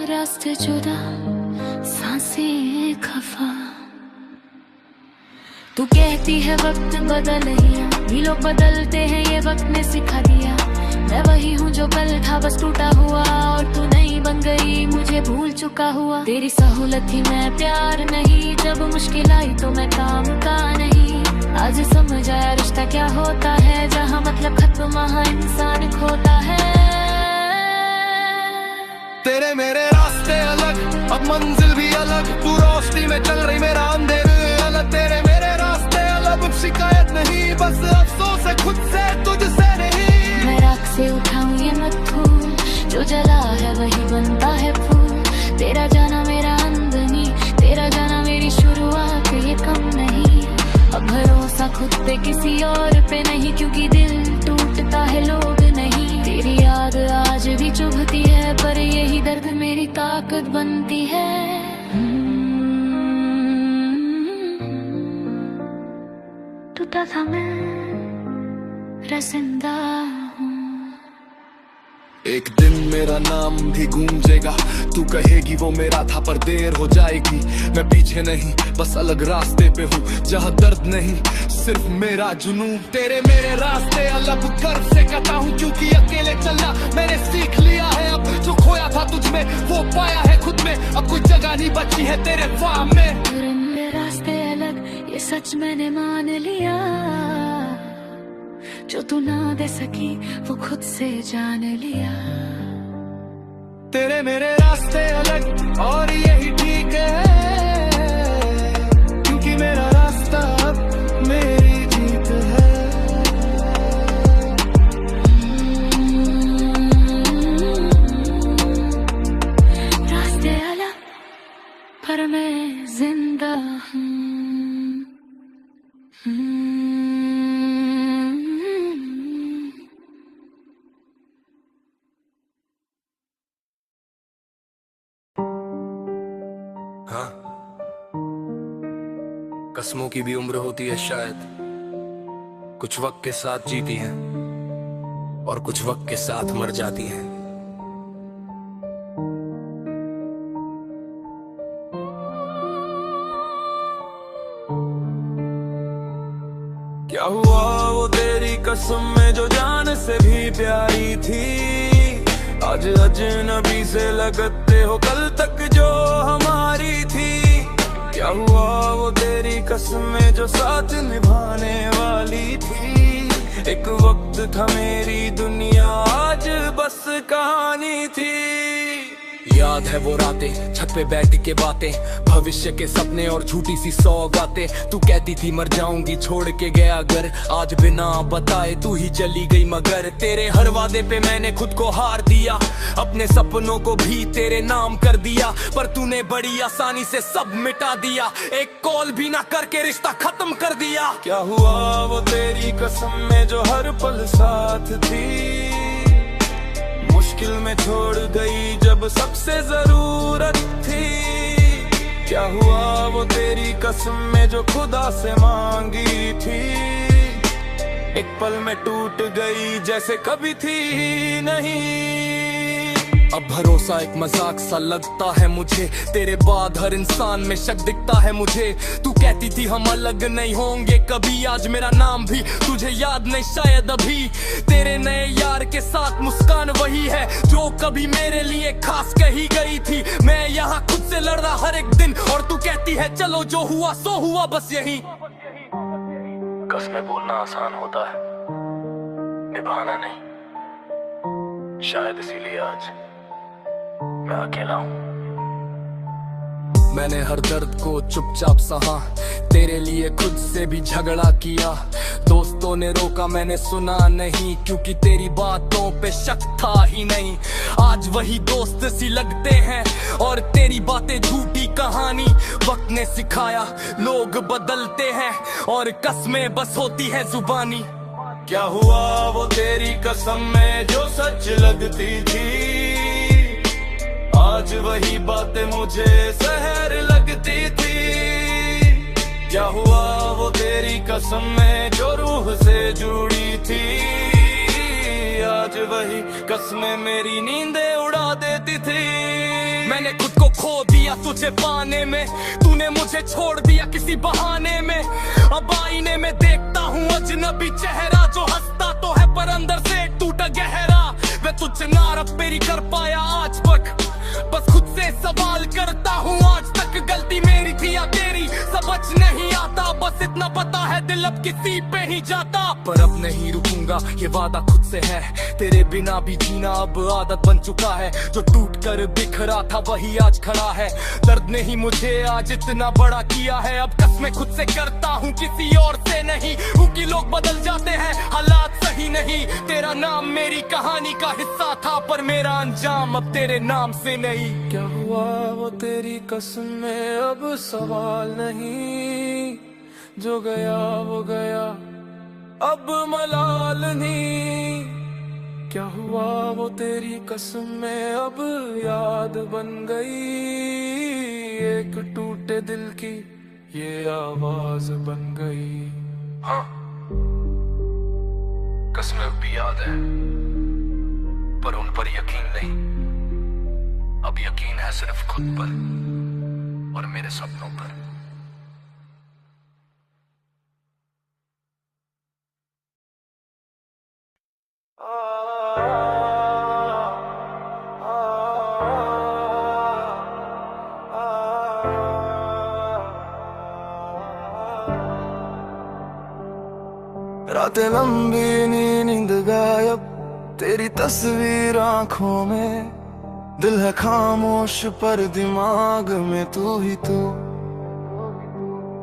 रास्ते जुदा, सांसें खफा, तू कहती है वक्त बदल गया, भी लोग बदलते हैं ये वक्त ने सिखा दिया। मैं वही हूँ जो कल था बस टूटा हुआ, और तू नहीं बन गई मुझे भूल चुका हुआ। तेरी सहूलत थी मैं प्यार नहीं, जब मुश्किल आई तो मैं काम का नहीं। आज समझ आया रिश्ता क्या होता है, जहाँ मतलब खत्म वहाँ इंसान खोता है। तेरे मेरे रास्ते अलग, अब मंजिल भी अलग, तू रोशनी में चल रही मेरा अंधेरे अलग। तेरे मेरे रास्ते अलग, अब शिकायत नहीं बस अफसोस है खुद से तुझसे नहीं। मैं राख से उठाऊं ये मत भूल, जो जला है वही बनता है फूल। तेरा जाना मेरा अंत नहीं, तेरा जाना मेरी शुरुआत, ये कम नहीं। अब भरोसा खुद पे किसी और पे नहीं, क्योंकि दिल टूटता है लोग नहीं। तेरी याद आज भी चुभती है, पर यही दर्द मेरी ताकत बनती है। टूटा था मैं रसिंदा हूँ। एक दिन मेरा नाम भी गूंजेगा, तू कहेगी वो मेरा था पर देर हो जाएगी। मैं पीछे नहीं बस अलग रास्ते पे हूँ, जहाँ दर्द नहीं सिर्फ मेरा जुनून। तेरे मेरे रास्ते अलग, गर्व से कहता हूँ क्योंकि अकेले चलना मैंने सीख लिया है। अब जो खोया था तुझ में वो पाया है खुद में, अब कोई जगह नहीं बची है तेरे फार्म में। तेरे मेरे रास्ते अलग, ये सच मैंने मान लिया। जो तू ना दे सकी वो खुद से जान लिया। तेरे मेरे रास्ते अलग और यही ठीक है, क्योंकि मेरा रास्ता अब मेरी जीत है। रास्ते अलग पर मैं जिंदा हूँ। हाँ, कस्मों की भी उम्र होती है शायद, कुछ वक्त के साथ जीती हैं और कुछ वक्त के साथ मर जाती हैं। क्या हुआ वो तेरी कसम में जो जान से भी प्यारी थी, आज अजनबी से लगते हो कल तक जो हमारी थी। क्या हुआ वो तेरी कसम में जो साथ निभाने वाली थी, एक वक्त था मेरी दुनिया आज बस कहानी थी। याद है वो रातें छत पे बैठ के बातें, भविष्य के सपने और झूठी सी सौगातें। तू कहती थी मर जाऊंगी छोड़ के गया घर, आज बिना बताए तू ही चली गई। मगर तेरे हर वादे पे मैंने खुद को हार दिया, अपने सपनों को भी तेरे नाम कर दिया। पर तूने बड़ी आसानी से सब मिटा दिया, एक कॉल भी ना करके रिश्ता खत्म कर दिया। क्या हुआ वो तेरी कसम में जो हर पल साथ थी, मुश्किल में छोड़ गई जब सबसे जरूरत थी। क्या हुआ वो तेरी कसम में जो खुदा से मांगी थी, एक पल में टूट गई जैसे कभी थी नहीं। अब भरोसा एक मजाक सा लगता है मुझे, तेरे बाद हर इंसान में शक दिखता है मुझे। तू कहती थी हम अलग नहीं होंगे कभी, आज मेरा नाम भी तुझे याद नहीं शायद अभी। तेरे नए यार के साथ मुस्कान वही है जो कभी मेरे लिए खास कही गई थी। मैं यहाँ खुद से लड़ रहा हर एक दिन, और तू कहती है चलो जो हुआ सो हुआ बस यही। कसमें बोलना आसान होता है, निभाना नहीं। शायद इसीलिए आज मैं अकेला हूँ। मैंने हर दर्द को चुपचाप सहा, तेरे लिए खुद से भी झगड़ा किया। दोस्तों ने रोका, मैंने सुना नहीं, क्योंकि तेरी बातों पे शक था ही नहीं। आज वही दोस्त सी लगते हैं और तेरी बातें झूठी कहानी। वक्त ने सिखाया लोग बदलते हैं और कस्में बस होती है जुबानी। क्या हुआ वो तेरी कसम में जो सच लगती थी, आज वही बातें मुझे जहर लगती थी। क्या हुआ वो तेरी कसम में जो रूह से जुड़ी थी, आज वही कसमें मेरी नींदें उड़ा देती थी। मैंने खुद को खो दिया तुझे पाने में, तूने मुझे छोड़ दिया किसी बहाने में। अब आईने में देखता हूँ अजनबी चेहरा, जो हंसता तो है पर अंदर से टूटा गहरा। मैं तुझसे ना रब मेरी कर पाया आज तक, बस खुद से सवाल करता हूँ आज तक गलती मेरी थी या तेरी, समझ नहीं आता। बस इतना पता है दिल अब किसी पे ही जाता। पर अब नहीं रुकूंगा ये वादा खुद से है, तेरे बिना भी जीना अब आदत बन चुका है। जो टूट कर बिखरा था वही आज खड़ा है, दर्द ने ही मुझे आज इतना बड़ा किया है। अब कसमें खुद से करता हूँ किसी और से नहीं, क्योंकि लोग बदल जाते हैं हालात सही नहीं। तेरा नाम मेरी कहानी का हिस्सा था, पर मेरा अंजाम अब तेरे नाम से नहीं। क्या हुआ वो तेरी कसम में अब सवाल नहीं, जो गया वो गया अब मलाल नहीं। क्या हुआ वो तेरी कसम में अब याद बन गई, एक टूटे दिल की ये आवाज बन गई। हाँ, कसमें अब भी याद है, पर उन पर यकीन नहीं। अब यकीन है सिर्फ खुद पर और मेरे सपनों पर। रातें लंबी नींद गायब, तेरी तस्वीर आंखों में, दिल है खामोश पर दिमाग में तू ही तू।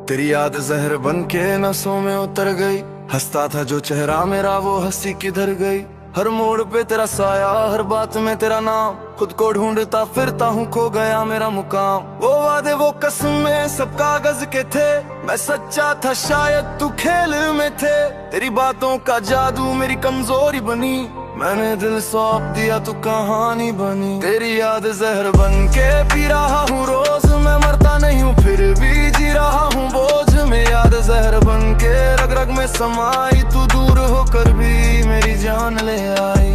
तेरी याद जहर बन के नसों में उतर गई, हंसता था जो चेहरा मेरा वो हंसी किधर गई। हर मोड़ पे तेरा साया, हर बात में तेरा नाम, खुद को ढूंढता फिरता हूँ खो गया मेरा मुकाम। वो वादे वो कसमें सब कागज के थे, मैं सच्चा था शायद तू खेल में थे। तेरी बातों का जादू मेरी कमजोरी बनी, मैंने दिल सौंप दिया तू कहानी बनी। तेरी याद जहर बन के पी रहा हूँ रोज, मैं मरता नहीं हूँ फिर भी जी रहा हूँ बोझ में। याद जहर बन के रग रग में समाई, तू दूर होकर भी मेरी जान ले आई।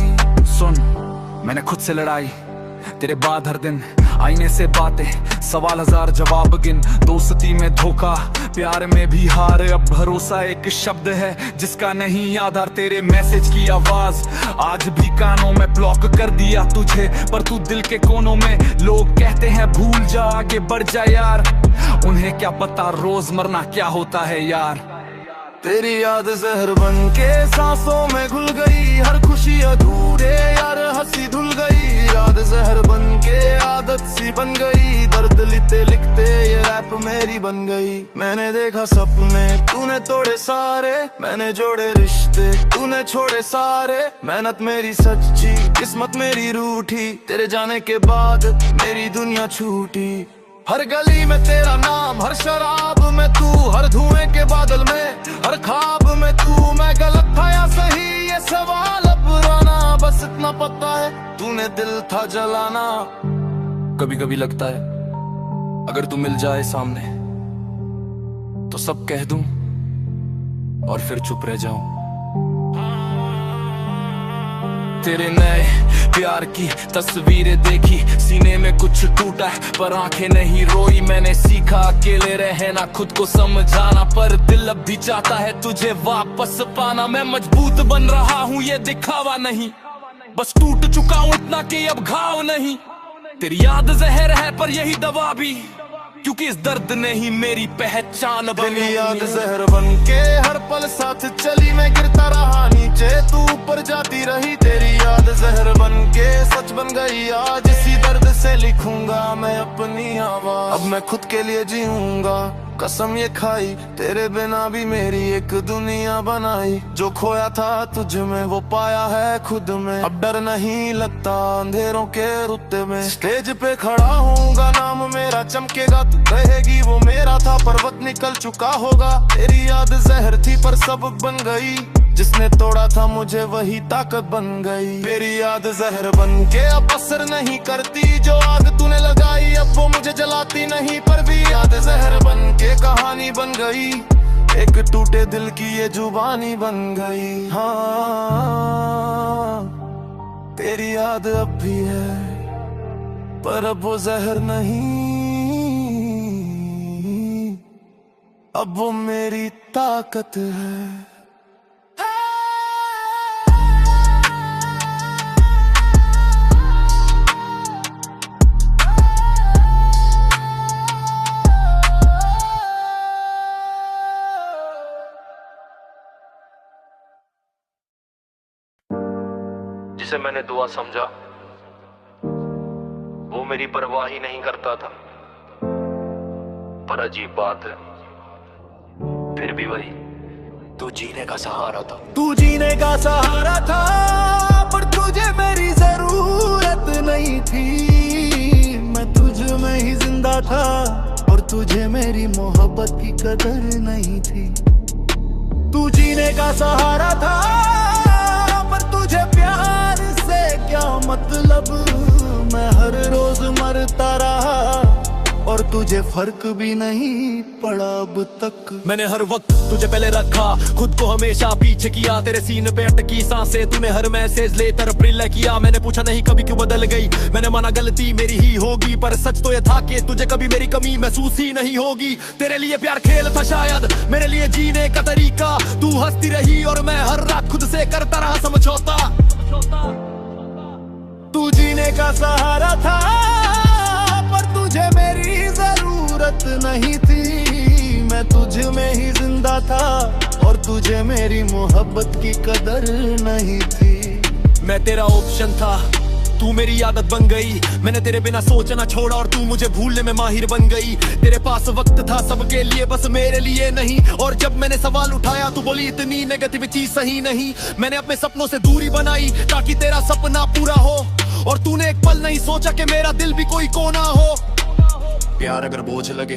सुन, मैंने खुद से लड़ाई, तेरे बाद हर दिन आईने से बातें, सवाल हजार जवाब गिन। दोस्ती में धोखा, प्यार में भी हार, अब भरोसा एक शब्द है जिसका नहीं आधार। तेरे मैसेज की आवाज आज भी कानों में ब्लॉक कर दिया तुझे, पर तू दिल के कोनों में। लोग कहते हैं भूल जा आगे बढ़ जा यार, उन्हें क्या पता रोज मरना क्या होता है यार। तेरी याद जहर बन के सांसों में घुल गई, हर खुशी अधूरे यार हंसी धुल गई। याद जहर बन के आदत सी बन गई, दर्द लिखते लिखते ये रैप मेरी बन गई। मैंने देखा सपने तूने तोड़े सारे, मैंने जोड़े रिश्ते तूने छोड़े सारे। मेहनत मेरी सच्ची, किस्मत मेरी रूठी, तेरे जाने के बाद मेरी दुनिया छूटी। हर गली में तेरा नाम, हर शराब में तू, हर धुएं के बादल में, हर ख्वाब में तू। मैं गलत था या सही ये सवाल अब पुराना, बस इतना पता है तूने दिल था जलाना। कभी कभी लगता है अगर तू मिल जाए सामने तो सब कह दूं और फिर चुप रह जाऊं। तेरे नए प्यार की तस्वीरें देखी, सीने में कुछ टूटा है पर आंखें नहीं रोई। मैंने सीखा अकेले रहना, खुद को समझाना, पर दिल अब भी चाहता है तुझे वापस पाना। मैं मजबूत बन रहा हूँ ये दिखावा नहीं, बस टूट चुका हूँ इतना कि अब घाव नहीं। तेरी याद जहर है पर यही दवा भी, क्योंकि इस दर्द ने ही मेरी पहचान बनी। तेरी याद जहर बन के हर पल साथ चली, मैं गिरता रहा नीचे तू ऊपर जाती रही। तेरी याद जहर बन के सच सोच बन गई आज, इसी दर्द से लिखूंगा मैं अपनी आवाज। अब मैं खुद के लिए जीऊंगा, कसम ये खाई, तेरे बिना भी मेरी एक दुनिया बनाई। जो खोया था तुझ में वो पाया है खुद में, अब डर नहीं लगता अंधेरों के रुत्ते में। स्टेज पे खड़ा होऊंगा, नाम मेरा चमकेगा, तू कहेगी वो मेरा था, पर्वत निकल चुका होगा। तेरी याद जहर थी पर सबक बन गई, जिसने तोड़ा था मुझे वही ताकत बन गई। मेरी याद जहर बन के अब असर नहीं करती, जो आग तूने लगाई अब वो मुझे जलाती नहीं, पर भी याद जहर बन के कहानी बन गई। एक टूटे दिल की ये जुबानी बन गई। हाँ, तेरी याद अब भी है पर अब वो जहर नहीं, अब वो मेरी ताकत है। जिसे मैंने दुआ समझा वो मेरी परवाह ही नहीं करता था, पर अजीब बात है फिर भी वही तू जीने का सहारा था। तू जीने का सहारा था पर तुझे मेरी जरूरत नहीं थी। मैं तुझ में ही जिंदा था और तुझे मेरी मोहब्बत की कदर नहीं थी। तू जीने का सहारा था पर तुझे प्यार से क्या मतलब। मैं हर रोज मरता रहा और तुझे फर्क भी नहीं पड़ा अब तक। मैंने हर वक्त तुझे पहले रखा, खुद को हमेशा पीछे किया, तेरे सीने पे अटकी सांसें तूने हर मैसेज लेकर रिप्लाई किया। मैंने पूछा नहीं कभी क्यों बदल गई, मैंने माना गलती मेरी ही होगी, पर सच तो ये था कि तुझे कभी मेरी कमी महसूस ही नहीं होगी। तेरे लिए प्यार खेल था शायद, मेरे लिए जीने का तरीका। तू हंसती रही और मैं हर रात खुद से करता रहा समझौता। तू जीने का सहारा था पर तुझे मेरी जरूरत नहीं थी। मैं तुझ में ही जिंदा था और तुझे मेरी मोहब्बत की कदर नहीं थी। मैं तेरा ऑप्शन था, तू मेरी आदत बन गई। मैंने तेरे बिना सोचना छोड़ा और तू मुझे भूलने में माहिर बन गई। तेरे पास वक्त था सबके लिए बस मेरे लिए नहीं, और जब मैंने सवाल उठाया तू बोली इतनी नेगेटिविटी सही नहीं। मैंने अपने सपनों से दूरी बनाई ताकि तेरा सपना पूरा हो, और तूने एक पल नहीं सोचा कि मेरा दिल भी कोई कोना हो। प्यार अगर बोझ लगे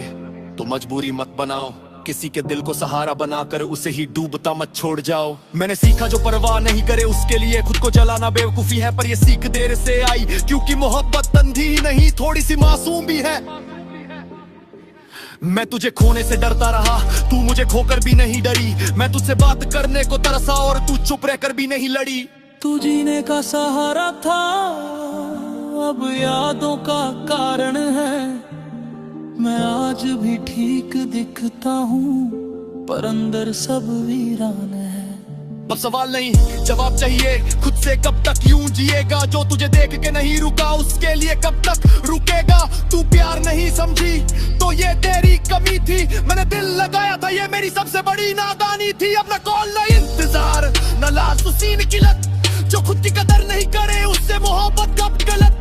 तो मजबूरी मत बनाओ, किसी के दिल को सहारा बनाकर उसे ही डूबता मत छोड़ जाओ। मैंने सीखा जो परवाह नहीं करे उसके लिए खुद को जलाना बेवकूफी है, पर ये सीख देर से आई क्योंकि मोहब्बत अंधी नहीं थोड़ी सी मासूम भी है। मैं तुझे खोने से डरता रहा, तू मुझे खोकर भी नहीं डरी। मैं तुझसे बात करने को तरसा और तू चुप रहकर भी नहीं लड़ी। तू जीने का सहारा था अब यादों का कारण है। मैं आज भी ठीक दिखता हूँ पर अंदर सब वीरान है। अब सवाल नहीं जवाब चाहिए खुद से, कब तक यूं जिएगा। जो तुझे देख के नहीं रुका उसके लिए कब तक रुकेगा। तू प्यार नहीं समझी तो ये तेरी कमी थी, मैंने दिल लगाया था ये मेरी सबसे बड़ी नादानी थी। अब न कॉल न इंतजार न लाश सीन की लत, जो खुद की कदर नहीं करे उससे मोहब्बत कब गलत।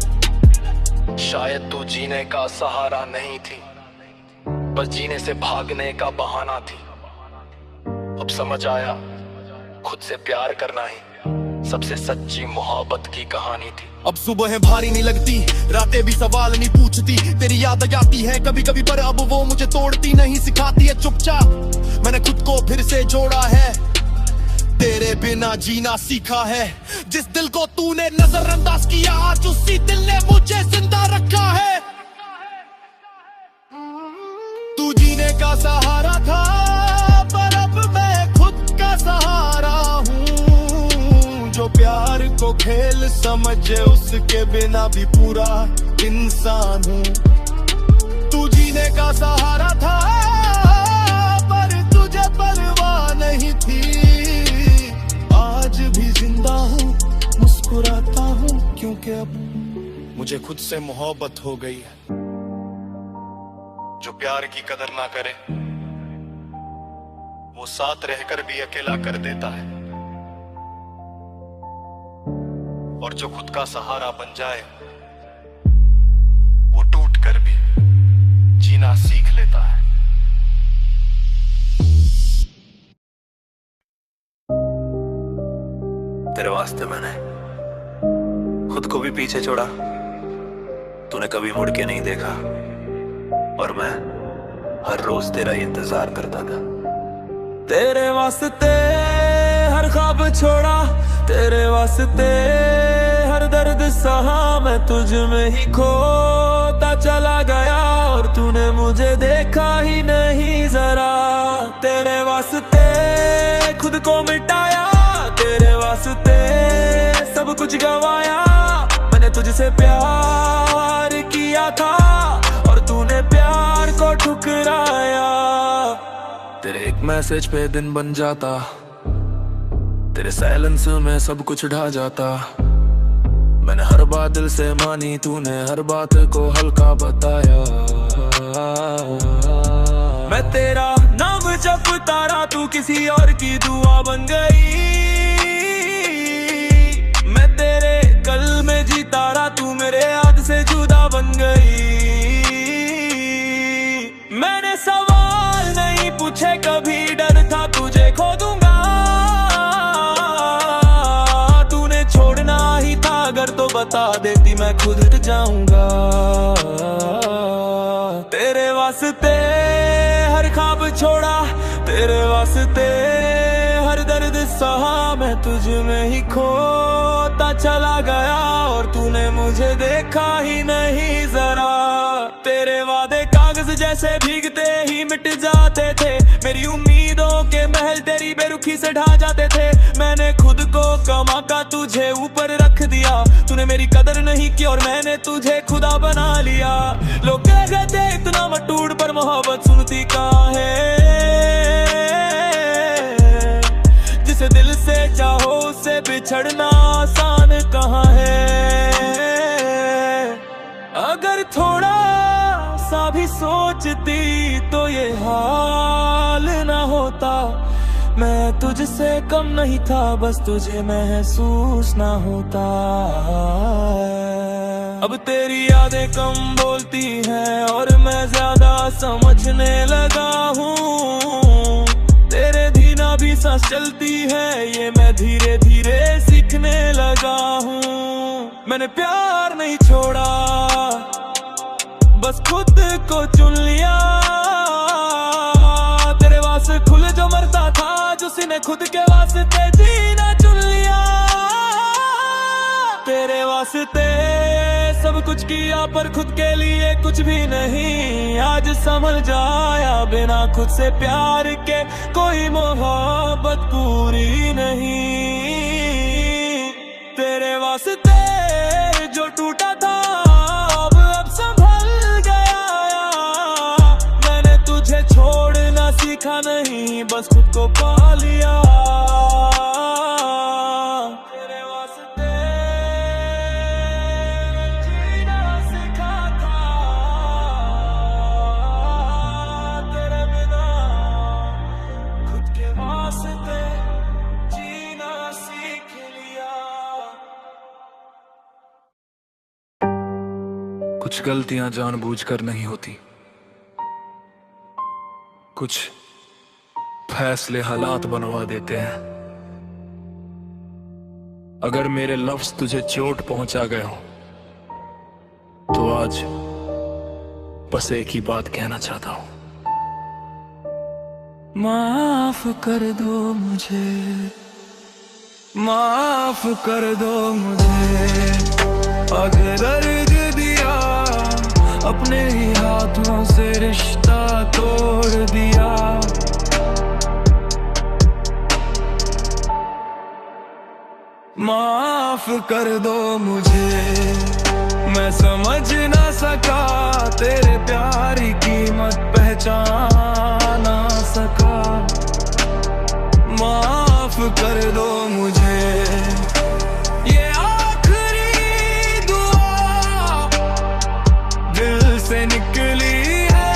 शायद तू जीने का सहारा नहीं थी, बस जीने से भागने का बहाना थी। अब समझ आया खुद से प्यार करना ही सबसे सच्ची मोहब्बत की कहानी थी। अब सुबह भारी नहीं लगती, रातें भी सवाल नहीं पूछती। तेरी याद जाती है कभी कभी पर अब वो मुझे तोड़ती नहीं, सिखाती है चुपचाप। मैंने खुद को फिर से जोड़ा है, तेरे बिना जीना सीखा है। जिस दिल को तूने नजरअंदाज किया आज उसी दिल ने मुझे जिंदा रखा है। तू जीने का सहारा था पर अब मैं खुद का सहारा हूँ। जो प्यार को खेल समझे उसके बिना भी पूरा इंसान हूँ। तू जीने का सहारा था पर तुझे परवाह नहीं थी। आज भी जिंदा हूँ मुस्कुराता हूँ क्योंकि अब मुझे खुद से मोहब्बत हो गई है। जो प्यार की कदर ना करे वो साथ रहकर भी अकेला कर देता है। और जो खुद का सहारा बन जाए वो टूट कर भी जीना सीख लेता है। तेरे वास्ते मैंने खुद को भी पीछे छोड़ा, तूने कभी मुड़ के नहीं देखा और मैं हर रोज तेरा इंतजार करता था। तेरे वास्ते हर ख्वाब छोड़ा, तेरे वास्ते हर दर्द सहा, मैं तुझ में ही खोता चला गया और तूने मुझे देखा ही नहीं जरा। तेरे वास्ते खुद को मिटाया, तेरे वास्ते सब कुछ गवाया, मैंने तुझसे प्यार किया था और तूने प्यार को ठुकराया। तेरे एक मैसेज पे दिन बन जाता, तेरे साइलेंस में सब कुछ ढा जाता। मैंने हर बात दिल से मानी, तूने हर बात को हल्का बताया। मैं तेरा नाम जपता रहा, तू किसी और की दुआ बन गई। मैं तेरे कल में जीता रहा, तू मेरे याद से जुदा बन गई। मैंने सवाल नहीं पूछे कभी, डर था तुझे खो दूंगा। तूने छोड़ना ही था अगर तो बता देती, मैं खुद हट जाऊंगा। तेरे वास्ते हर ख्वाब छोड़ा, तेरे वास्ते हर दर्द सहा, मैं तुझ में ही खोता चला गया और तूने मुझे देखा ही नहीं जरा। तेरे वादे कागज जैसे भीगते ही मिट जाते थे, मेरी उम्मीदों के महल तेरी बेरुखी से ढा जाते थे। मैंने खुद को कमा का तुझे ऊपर रख दिया, तूने मेरी कदर नहीं की और मैंने तुझे खुदा बना लिया। लोग कहते इतना मत टूट, पर मोहब्बत सुनती कहाँ है। जिसे दिल से चाहो उससे बिछड़ना आसान कहाँ है। अगर थोड़ा सा भी सोचती तो ये हाल ना होता। मैं तुझसे कम नहीं था, बस तुझे महसूस ना होता। अब तेरी यादें कम बोलती हैं और मैं ज्यादा समझने लगा हूँ। तेरे धीना भी सांस चलती है, ये मैं धीरे धीरे सीखने लगा हूँ। मैंने प्यार नहीं छोड़ा, बस खुद को चुन लिया। तेरे वास्ते खुल जो मरता था, जिसने खुद के वास्ते जीना चुन लिया। तेरे वास्ते सब कुछ किया पर खुद के लिए कुछ भी नहीं। आज समझ जाया बिना खुद से प्यार के कोई मोहब्बत पूरी नहीं। तेरे वास्ते जो टूटा था अब संभल गया। मैंने तुझे छोड़ना सीखा नहीं, बस खुद को पा लिया। तेरे वास्ते जीना सीखा था, तेरे बिना खुद के वास्ते जीना सीख लिया। कुछ गलतियां जानबूझकर नहीं होती, कुछ फैसले हालात बनवा देते हैं। अगर मेरे लफ्ज तुझे चोट पहुंचा गए हो तो आज बस एक ही बात कहना चाहता हूं। माफ कर दो मुझे, माफ कर दो मुझे। अगर दर्द दिया अपने ही हाथों से रिश्ता तोड़ दिया। माफ कर दो मुझे, मैं समझ ना सका तेरे प्यार की कीमत पहचान ना सका। माफ कर दो मुझे, ये आखिरी दुआ दिल से निकली है,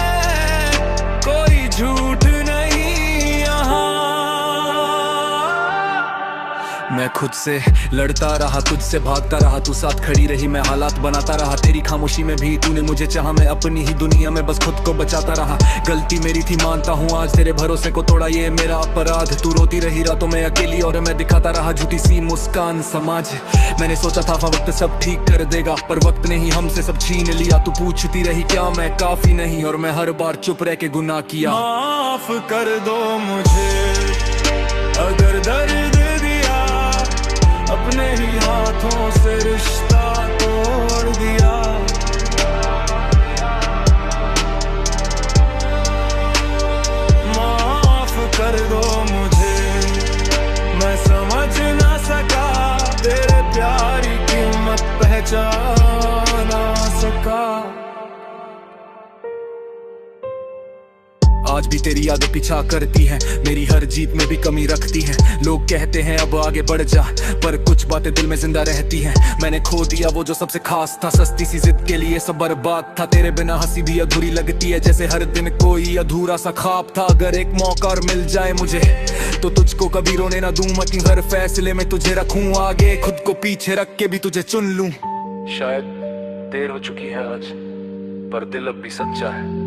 कोई झूठ नहीं यहाँ। मैं खुद खुद से लड़ता रहा, तुझसे भागता रहा, तू साथ खड़ी रही, मैं हालात बनाता रहा। तेरी खामोशी में भी तूने मुझे चाहा, मैं अपनी ही दुनिया में बस खुद को बचाता रहा। गलती मेरी थी मानता हूँ, आज तेरे भरोसे को तोड़ा, ये मेरा अपराध। तू रोती रही रातों में अकेली और मैं दिखाता रहा झूठी सी मुस्कान समाज। मैंने सोचा था वक्त सब ठीक कर देगा, पर वक्त ने ही हमसे सब छीन लिया। तू पूछती रही क्या मैं काफी नहीं, और मैं हर बार चुप रह के गुनाह किया। माफ कर दो मुझे अगर दर्द दिया, अपने ही हाथों से रिश्ता तोड़ दिया। माफ कर दो मुझे, मैं समझ ना सका, तेरे प्यार की कीमत पहचान ना सका। आज भी तेरी यादें पीछा करती हैं, मेरी हर जीत में भी कमी रखती हैं। लोग कहते हैं अब आगे बढ़ जा, पर कुछ बातें दिल में जिंदा रहती हैं। मैंने खो दिया वो जो सबसे खास था, सस्ती सी जिद के लिए सब बर्बाद था। तेरे बिना हंसी भी अधूरी लगती है, जैसे हर दिन कोई अधूरा सा ख्वाब था। अगर एक मौका और मिल जाए मुझे, तो तुझको कभी रोने ना दूं मैं, कि हर फैसले में तुझे रखूं आगे, खुद को पीछे रख के भी तुझे चुन लूं। शायद देर हो चुकी है आज, पर दिल अब भी सच्चा है।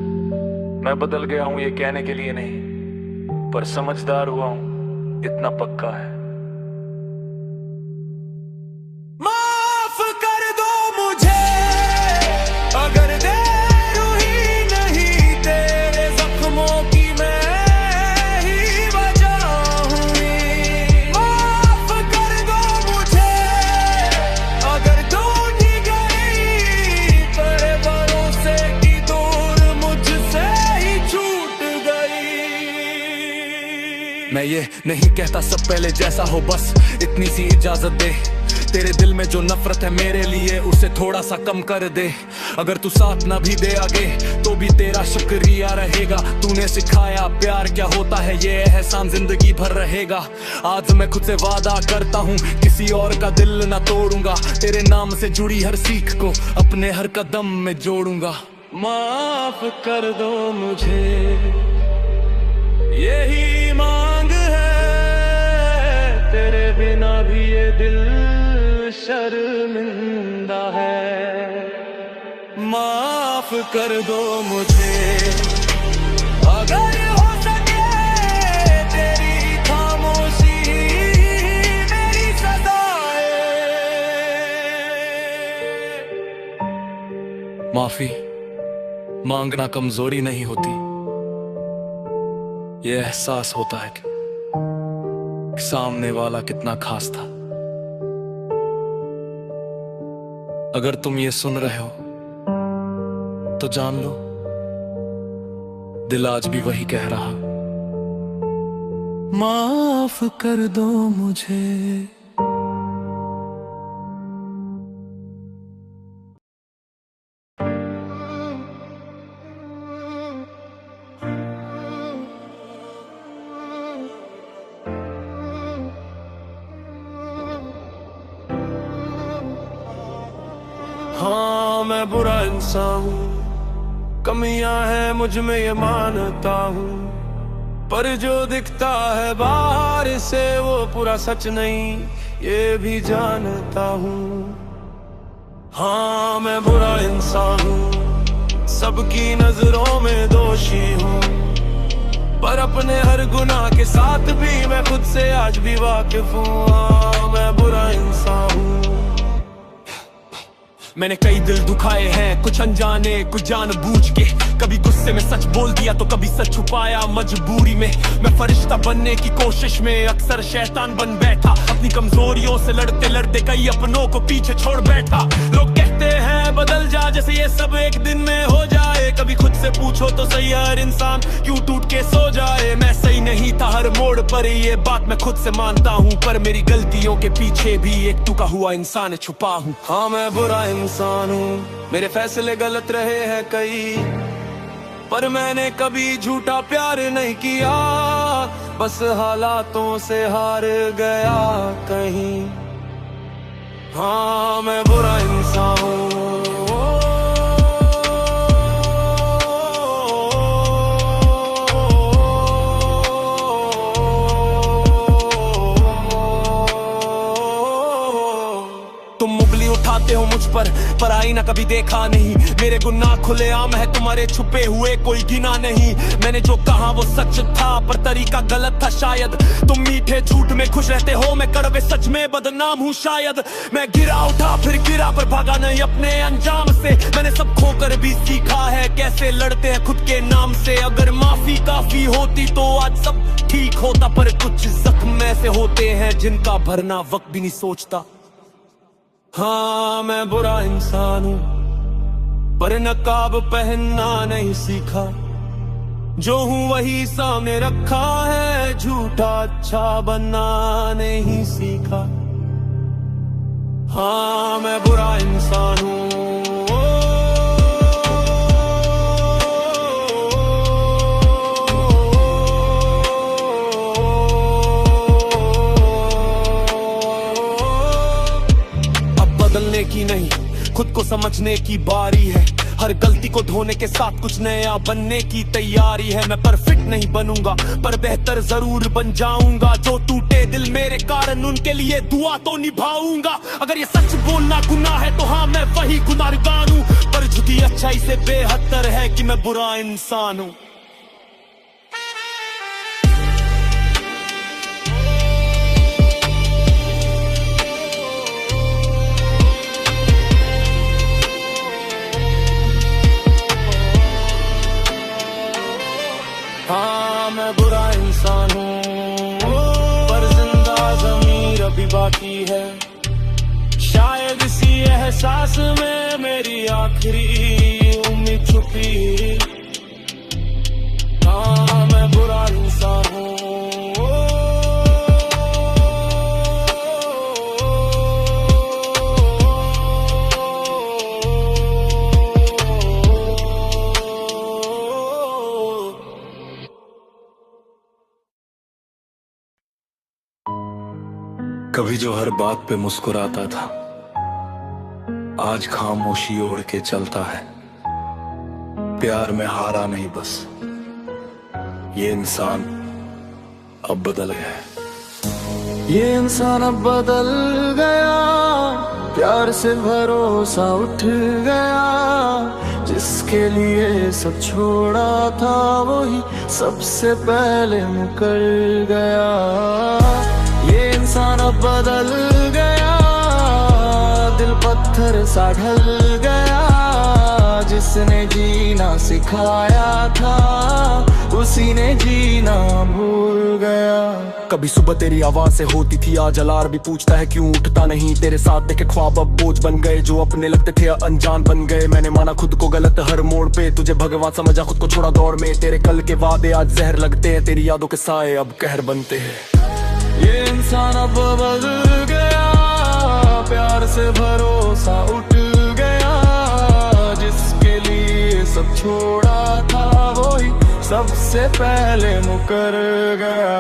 मैं बदल गया हूँ ये कहने के लिए नहीं, पर समझदार हुआ हूँ इतना पक्का है। माफ कर दो मुझे अगर देर हुई नहीं, तेरे जख्मों की मैं ही वजह हुई। माफ कर दो मुझे अगर दूर ही गई, तेरे भरोसे की दूर मुझसे मैं ये नहीं कहता सब पहले जैसा हो, बस इतनी सी इजाजत दे। तेरे दिल में जो नफरत है मेरे लिए, उसे थोड़ा सा कम कर दे। अगर तू साथ ना भी दे आगे, तो भी तेरा शुक्रिया रहेगा। तूने सिखाया प्यार क्या होता है, ये एहसान जिंदगी भर रहेगा। आज मैं खुद से वादा करता हूँ, किसी और का दिल ना तोड़ूंगा। तेरे नाम से जुड़ी हर सीख को अपने हर कदम में जोड़ूंगा। माफ कर दो मुझे, यही मांग है, तेरे बिना भी ये दिल शर्मिंदा है। माफ कर दो मुझे अगर हो सके, तेरी खामोशी मेरी सजा है। माफी मांगना कमजोरी नहीं होती, ये एहसास होता है कि सामने वाला कितना खास था। अगर तुम ये सुन रहे हो तो जान लो, दिल आज भी वही कह रहा, माफ कर दो मुझे। हाँ मैं बुरा इंसान हूँ, कमियां हैं मुझ में ये मानता हूँ, पर जो दिखता है बाहर से वो पूरा सच नहीं, ये भी जानता हूँ। हाँ मैं बुरा इंसान हूँ, सबकी नजरों में दोषी हूँ, पर अपने हर गुनाह के साथ भी मैं खुद से आज भी वाकिफ हूँ। हाँ मैं बुरा इंसान हूँ। मैंने कई दिल दुखाए हैं, कुछ अनजाने कुछ जानबूझ के। कभी गुस्से में सच बोल दिया तो कभी सच छुपाया मजबूरी में। मैं फरिश्ता बनने की कोशिश में अक्सर शैतान बन बैठा, अपनी कमजोरियों से लड़ते लड़ते कई अपनों को पीछे छोड़ बैठा। लोग कहते हैं बदल जा, जैसे ये सब एक दिन में हो जाए। कभी खुद से पूछो तो सही, हर इंसान क्यों टूट के सो जाए। मैं सही नहीं था हर मोड़ पर, ये बात मैं खुद से मानता हूँ, पर मेरी गलतियों के पीछे भी एक टूटा हुआ इंसान छुपा हूँ। हाँ मैं बुरा इंसान हूँ, मेरे फैसले गलत रहे हैं कई, पर मैंने कभी झूठा प्यार नहीं किया, बस हालातों से हार गया कहीं। हाँ मैं बुरा इंसान हूँ। उंगली उठाते हो मुझ पर आईना कभी देखा नहीं। मेरे गुनाह खुले आम है, तुम्हारे छुपे हुए कोई गिना नहीं। मैंने जो कहा वो सच था, पर तरीका गलत था शायद। तुम मीठे झूठ में खुश रहते हो, मैं कड़वे सच में बदनाम हूँ शायद। मैं गिरा उठा फिर गिरा, पर भागा नहीं अपने अंजाम से। मैंने सब खोकर भी सीखा है कैसे लड़ते हैं खुद के नाम से। अगर माफी काफी होती तो आज सब ठीक होता, पर कुछ जख्म ऐसे होते हैं जिनका भरना वक्त भी नहीं सोचता। हाँ मैं बुरा इंसान हूँ, पर नकाब पहनना नहीं सीखा। जो हूँ वही सामने रखा है, झूठा अच्छा बनना नहीं सीखा। हाँ मैं बुरा इंसान हूँ। बदलने की नहीं, खुद को समझने की बारी है। हर गलती को धोने के साथ कुछ नया बनने की तैयारी है। मैं परफेक्ट नहीं बनूंगा, पर बेहतर जरूर बन जाऊंगा। जो टूटे दिल मेरे कारण, उनके लिए दुआ तो निभाऊंगा। अगर ये सच बोलना गुनाह है तो हाँ मैं वही गुनाहगार हूँ, पर झुकी अच्छाई से बेहतर है कि मैं बुरा इंसान हूँ। हाँ मैं बुरा इंसान हूँ, पर जिंदा ज़मीर अभी बाकी है। शायद इसी एहसास में मेरी आखिरी उम्मीद छुपी। हाँ मैं बुरा इंसान हूँ। कभी जो हर बात पे मुस्कुराता था, आज खामोशी ओढ़ के चलता है। प्यार में हारा नहीं बस, ये इंसान अब बदल गया है। ये इंसान अब बदल गया, प्यार से भरोसा उठ गया। जिसके लिए सब छोड़ा था, वही सबसे पहले मुकर गया। ये इंसान अब बदल गया, दिल पत्थर सा ढल गया। जिसने जीना सिखाया था, उसी ने जीना भूल गया। कभी सुबह तेरी आवाज से होती थी, आज अलार्म भी पूछता है क्यों उठता नहीं। तेरे साथ देखे ख्वाब अब बोझ बन गए, जो अपने लगते थे अनजान बन गए। मैंने माना खुद को गलत हर मोड़ पे, तुझे भगवान समझा खुद को छोड़ा दौर में। तेरे कल के वादे आज जहर लगते हैं, तेरी यादों के साए अब कहर बनते हैं। ये इंसान अब बदल गया, प्यार से भरोसा उठ गया। जिसके लिए सब छोड़ा था, वही सबसे पहले मुकर गया।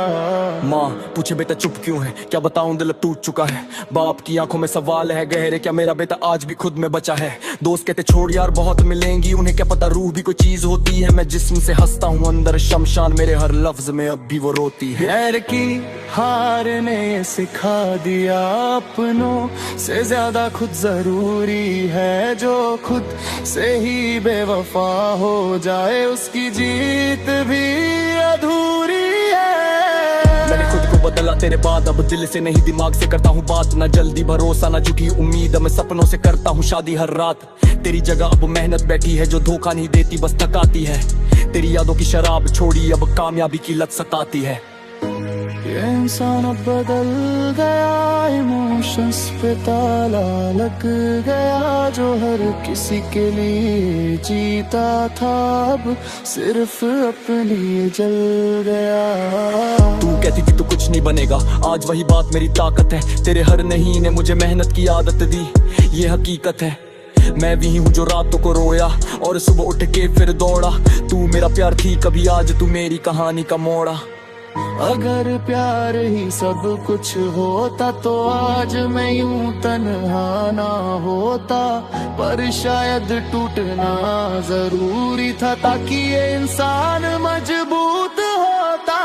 माँ पूछे बेटा चुप क्यों है, क्या बताऊं दिल अब टूट चुका है। बाप की आंखों में सवाल है गहरे, क्या मेरा बेटा आज भी खुद में बचा है। दोस्त कहते छोड़ यार बहुत मिलेंगी, उन्हें क्या पता रूह भी कोई चीज होती है। मैं जिस्म से हंसता हूँ, अंदर शमशान मेरे हर लफ्ज में अब भी वो रोती है। प्यार की हार ने सिखा दिया, अपनों से ज्यादा खुद जरूरी है। जो खुद से ही बेवफा हो जाए, उसकी जीत भी अधूरी है। मैंने खुद को बदला तेरे बाद, अब दिल से नहीं दिमाग से करता हूँ बात। ना जल्दी भरोसा ना झूठी उम्मीद, मैं सपनों से करता हूँ शादी हर रात। तेरी जगह अब मेहनत बैठी है, जो धोखा नहीं देती बस थकाती है। तेरी यादों की शराब छोड़ी, अब कामयाबी की लत सताती है। ये इंसान अब बदल गया, इमोशंस पे ताला लग गया। जो हर किसी के लिए जीता था, अब सिर्फ अपने लिए जल गया। तू कहती थी तू कुछ नहीं बनेगा, आज वही बात मेरी ताकत है। तेरे हर नहीं ने मुझे मेहनत की आदत दी, ये हकीकत है। मैं भी हूँ जो रातों को रोया और सुबह उठ के फिर दौड़ा। तू मेरा प्यार थी कभी, आज तू मेरी कहानी का मोड़ा। अगर प्यार ही सब कुछ होता, तो आज मैं यूं तन्हा ना होता। पर शायद टूटना जरूरी था, ताकि ये इंसान मजबूत होता।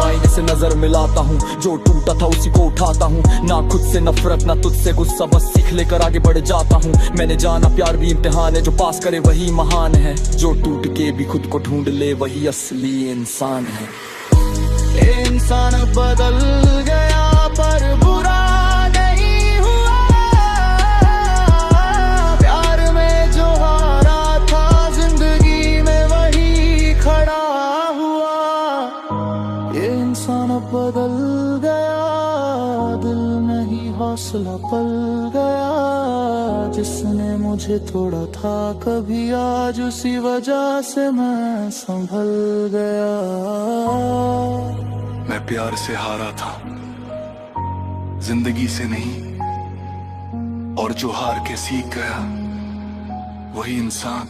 आईने से नजर मिलाता हूँ, जो टूटा था उसी को उठाता हूँ। ना खुद से नफरत ना तुझसे गुस्सा, बस सीख लेकर आगे बढ़ जाता हूँ। मैंने जाना प्यार भी इम्तिहान है, जो पास करे वही महान है। जो टूट के भी खुद को ढूंढ ले वही असली इंसान है। इंसान बदल गया पर बुरा नहीं हुआ, प्यार में जो हारा था जिंदगी में वही खड़ा हुआ। ये इंसान बदल गया, दिल नहीं हौसला पल गया। जिसने मुझे तोड़ा था कभी, आज उसी वजह से मैं संभल गया। मैं प्यार से हारा था, जिंदगी से नहीं, और जो हार के सीख गया वही इंसान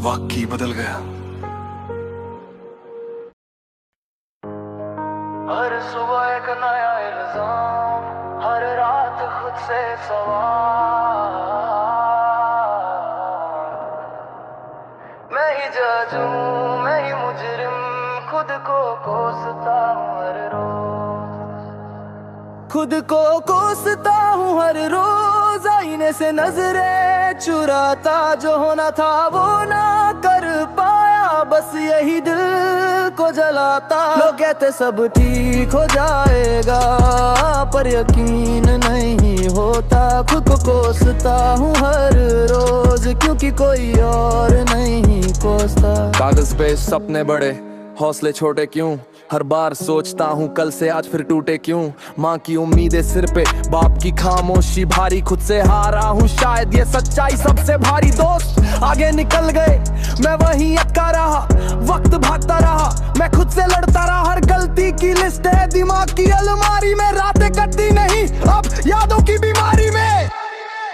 वाकई बदल गया। हर सुबह एक नया इल्जाम, हर रात खुद से सवाल। मैं ही जज हूँ, मैं ही मुजरिम, खुद को कोसता हूँ हर रोज। खुद को कोसता हूँ हर रोज, आईने से नजरें चुराता। जो होना था वो ना कर पाया, बस यही दिल को जलाता। लोग कहते सब ठीक हो जाएगा, पर यकीन नहीं होता। खुद को कोसता हूँ हर रोज, क्योंकि कोई और नहीं कोसता। कागज पे सपने बड़े, हौसले छोटे क्यों? हर बार सोचता हूँ कल से आज फिर टूटे क्यों? माँ की उम्मीदें सिर पे, बाप की खामोशी भारी। खुद से हारा हूँ शायद ये सच्चाई सबसे भारी। दोस्त आगे निकल गए, मैं वहीं अटका रहा। वक्त भागता रहा, मैं खुद से लड़ता रहा। हर गलती की लिस्ट है दिमाग की अलमारी में। रातें कटती नहीं अब यादों की बीमारी में।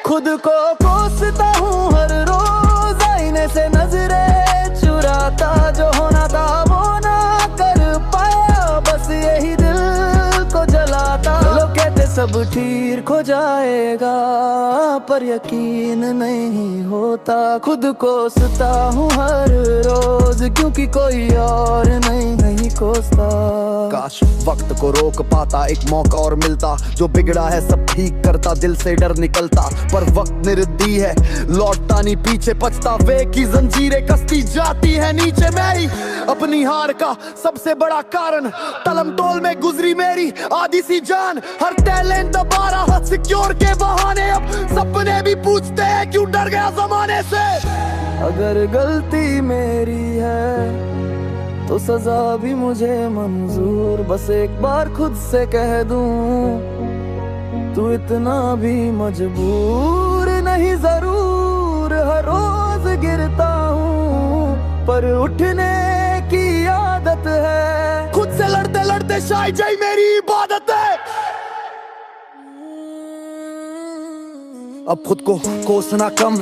खुद को कोसता हूँ हर रोज, आईने से नजरें चुराता। जो होना था वो ना कर पाया, बस यही दिल को जलाता। लोग कहते सब ठीक हो जाएगा, पर यकीन नहीं होता। खुद कोसता हूँ हर रोज, क्योंकि कोई और नहीं कोसता। काश वक्त को रोक पाता, एक मौका और मिलता। जो बिगड़ा है सब ठीक करता, दिल से डर निकलता। पर वक्त निरुद्धी है, लौटता नहीं पीछे। पछतावे की जंजीरें कसती जाती है नीचे। मैं ही अपनी हार का सबसे बड़ा कारण, तलम तोल में गुजरी मेरी आधी सी जान। हर टैलेंट दबा रहा सिक्योर के बहाने, अब सपने भी पूछते हैं क्यों डर गया जमाने से। अगर गलती मेरी है तो सजा भी मुझे मंजूर। बस एक बार खुद से कह दूं, तू इतना भी मजबूर नहीं। जरूर हर रोज गिरता हूँ, पर उठने की आदत है। खुद से लड़ते लड़ते शायद जाई मेरी इबादत है। अब खुद को कोसना कम,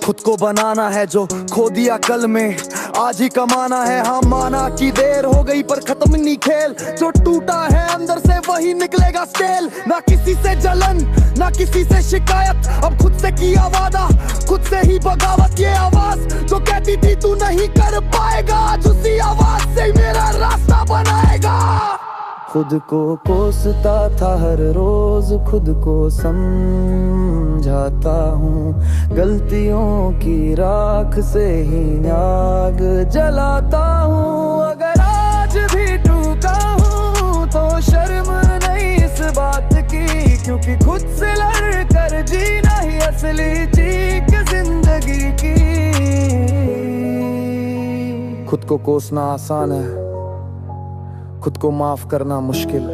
खुद को बनाना है। जो खो दिया कल में आज ही कमाना है। हाँ माना कि देर हो गई पर खत्म नहीं खेल। जो टूटा है अंदर से वही निकलेगा स्टेल। ना किसी से जलन ना किसी से शिकायत, अब खुद से किया वादा, खुद से ही बगावत। ये आवाज जो कहती थी तू नहीं कर पाएगा, आज उसी आवाज से मेरा रास्ता बनाएगा। खुद को कोसता था हर रोज, खुद को समझाता हूँ। गलतियों की राख से ही आग जलाता हूँ। अगर आज भी टूटा हूँ तो शर्म नहीं इस बात की, क्योंकि खुद से लड़ कर जीना ही असली चीख जिंदगी की। खुद को कोसना आसान है, खुद को माफ करना मुश्किल।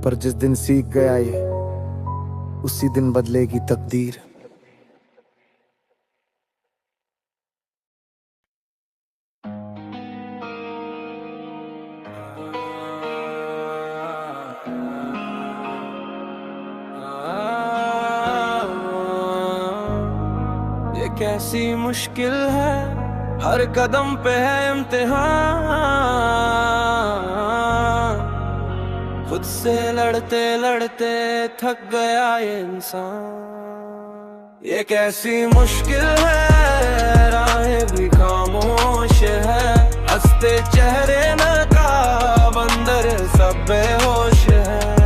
पर जिस दिन सीख गया ये, उसी दिन बदलेगी तकदीर। ये कैसी मुश्किल है, हर कदम पे है इम्तिहान। खुद से लड़ते लड़ते थक गया ये इंसान। ये कैसी मुश्किल है, राहें भी खामोश है। हंसते हंसते चेहरे नकाब, अंदर सब बेहोश है।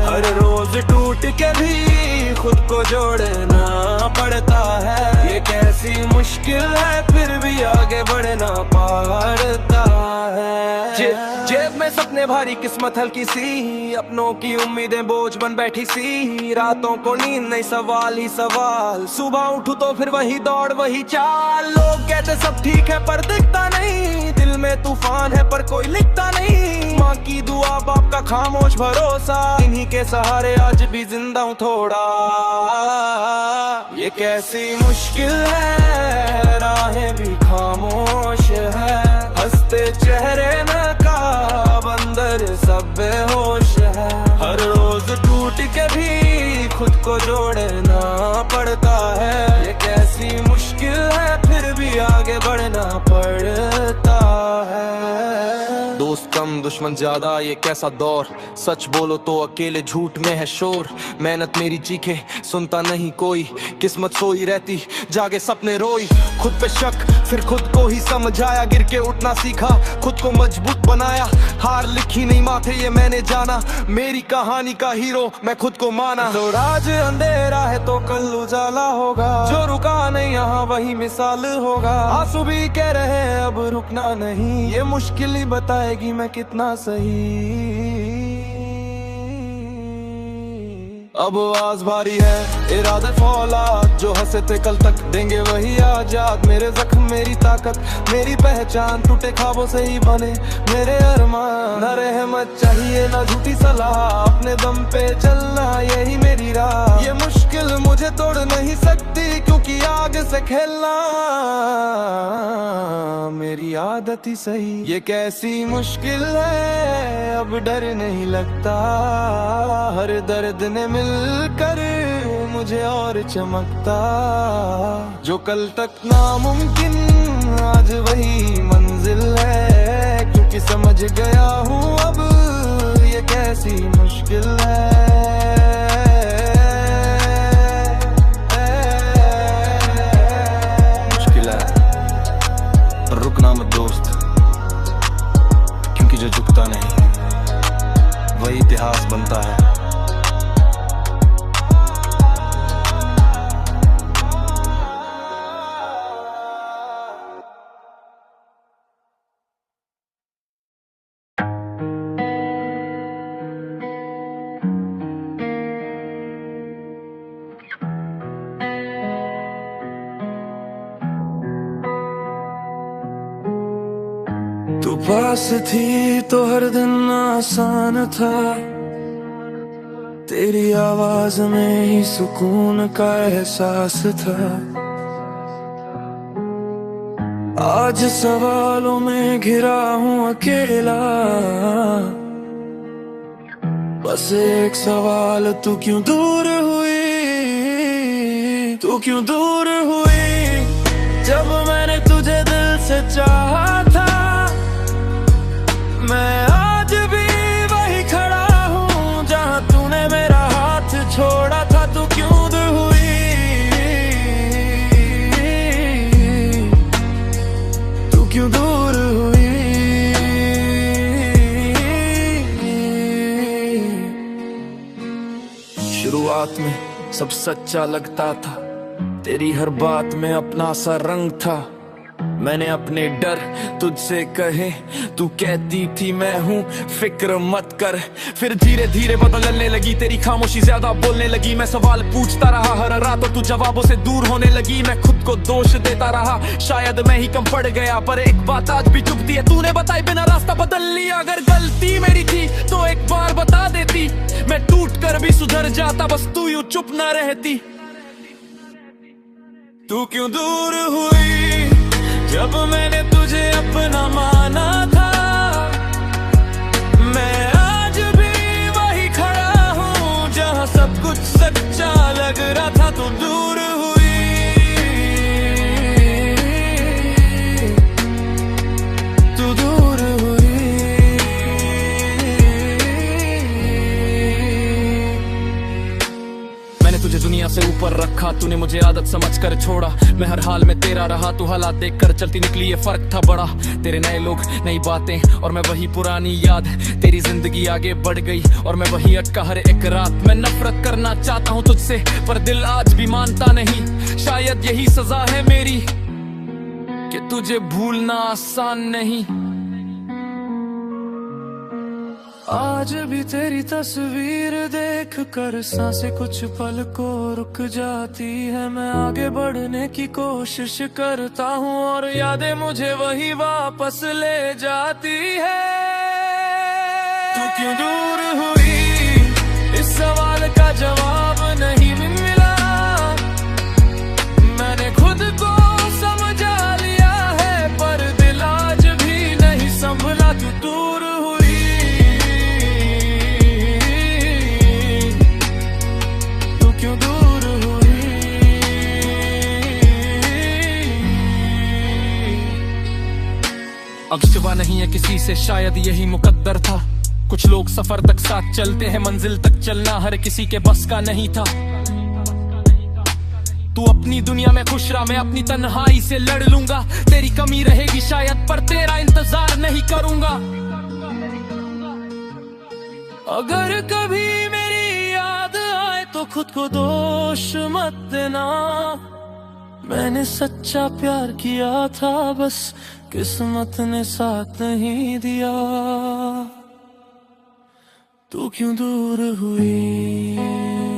हर रोज टूट के भी खुद को जोड़ना पड़ता है। ये कैसी मुश्किल है फिर भी आगे बढ़ना पड़ता है। जेब में सपने भारी, किस्मत हल्की सी, अपनों की उम्मीदें बोझ बन बैठी सी। रातों को नींद नहीं, सवाल ही सवाल। सुबह उठूं तो फिर वही दौड़ वही चाल। लोग कहते सब ठीक है पर दिखता नहीं, दिल में तूफान है पर कोई लिखता नहीं। माँ की दुआ, बाप का खामोश भरोसा, इन्हीं के सहारे आज भी जिंदा हूँ थोड़ा। ये कैसी मुश्किल है, राहें भी खामोश है। हंसते चेहरे नकाब, अंदर सब बेहोश है। हर रोज टूट के भी खुद को जोड़ना पड़ता है। ये कैसी मुश्किल है फिर भी आगे बढ़ना पड़ता है। दोस्त कम दुश्मन ज्यादा, ये कैसा दौर। सच बोलो तो अकेले, झूठ में है शोर। मेहनत मेरी चीखे सुनता नहीं कोई, किस्मत सोई रहती जागे सपने रोई। खुद पे शक फिर खुद को ही समझ आया, गिर के उठना सीखा खुद को मजबूत बनाया। हार लिखी नहीं माथे ये मैंने जाना, मेरी कहानी का हीरो मैं खुद को माना। तो राज अंधेरा है तो कल उजाला होगा, जो रुका नहीं यहाँ वही मिसाल होगा। आंसू भी कह रहे अब रुकना नहीं, ये मुश्किल ही बताएगी मैं कितना सही। अब आवाज भारी है, इरादे फौलाद, जो हंसे थे कल तक देंगे वही आजाद। मेरे जख्म मेरी ताकत मेरी पहचान, टूटे ख्वाबों से ही बने मेरे अरमान। न रहमत चाहिए न झूठी सलाह, अपने दम पे चलना यही मेरी राह। ये मुश्किल मुझे तोड़ नहीं सकती, क्योंकि आग से खेलना मेरी आदत ही सही। ये कैसी मुश्किल है, अब डर नहीं लगता। हर दर्द ने मिलकर मुझे और चमकता। जो कल तक नामुमकिन आज वही मंजिल है, क्योंकि समझ गया हूँ अब ये कैसी मुश्किल है। मुश्किल है पर रुकना मत दोस्त, क्योंकि जो झुकता नहीं वही इतिहास बनता है। तू पास थी तो हर दिन आसान था, तेरी आवाज में ही सुकून का एहसास था। आज सवालों में घिरा हूँ अकेला, बस एक सवाल, तू क्यों दूर हुई, तू क्यों दूर हुई। जब मैंने तुझे दिल से चाहा था, मैं आज भी वही खड़ा हूँ जहाँ तूने मेरा हाथ छोड़ा था। तू क्यों दूर हुई, तू क्यों दूर हुई। शुरुआत में सब सच्चा लगता था, तेरी हर बात में अपना सा रंग था। मैंने अपने डर तुझसे कहे, तू कहती थी मैं हूँ फिक्र मत कर। फिर धीरे धीरे बदलने लगी तेरी खामोशी, ज्यादा बोलने लगी। मैं सवाल पूछता रहा हर रात, तो तू जवाबों से दूर होने लगी। मैं खुद को दोष देता रहा, शायद मैं ही कम पड़ गया। पर एक बात आज भी चुभती है, तूने बताई बिना रास्ता बदल लिया। अगर गलती मेरी थी तो एक बार बता देती, मैं टूट कर भी सुधर जाता, बस तू यूं चुप ना रहती। तू क्यों दूर हुई, जब मैंने तुझे अपना माना था। मैं आज भी वही खड़ा हूँ जहाँ सब कुछ सच्चा लग रहा था। तू दूर हुई, तू दूर हुई। मैंने मैंने तुझे दुनिया से ऊपर रखा, तूने मुझे आदत समझ कर छोड़ा। मैं हर हाल में तेरा रहा, तू हालात देख कर चलती निकली, ये फर्क था बड़ा। तेरे नए लोग, नई बातें और मैं वही पुरानी याद। तेरी जिंदगी आगे बढ़ गई और मैं वही अटका हर एक रात। मैं नफरत करना चाहता हूँ तुझसे पर दिल आज भी मानता नहीं। शायद यही सजा है मेरी कि तुझे भूलना आसान नहीं। आज भी तेरी तस्वीर देख कर सांसें कुछ पल को रुक जाती है। मैं आगे बढ़ने की कोशिश करता हूँ और यादें मुझे वही वापस ले जाती है। तू क्यों दूर हुई, इस सवाल का जवाब नहीं मिला। मैंने खुद को समझा लिया है पर दिल आज भी नहीं संभला। तू दूर हुई, क्यों दूर हुई। अब शिवा नहीं है किसी से, शायद यही मुकद्दर था। कुछ लोग सफर तक साथ चलते हैं, मंजिल तक चलना हर किसी के बस का नहीं था। तू अपनी दुनिया में खुश रहा, मैं अपनी तन्हाई से लड़ लूंगा। तेरी कमी रहेगी शायद पर तेरा इंतजार नहीं करूंगा। अगर कभी मेरी याद आए तो खुद को दोष मत देना। मैंने सच्चा प्यार किया था, बस किस्मत ने साथ नहीं दिया। तू क्यों दूर हुई।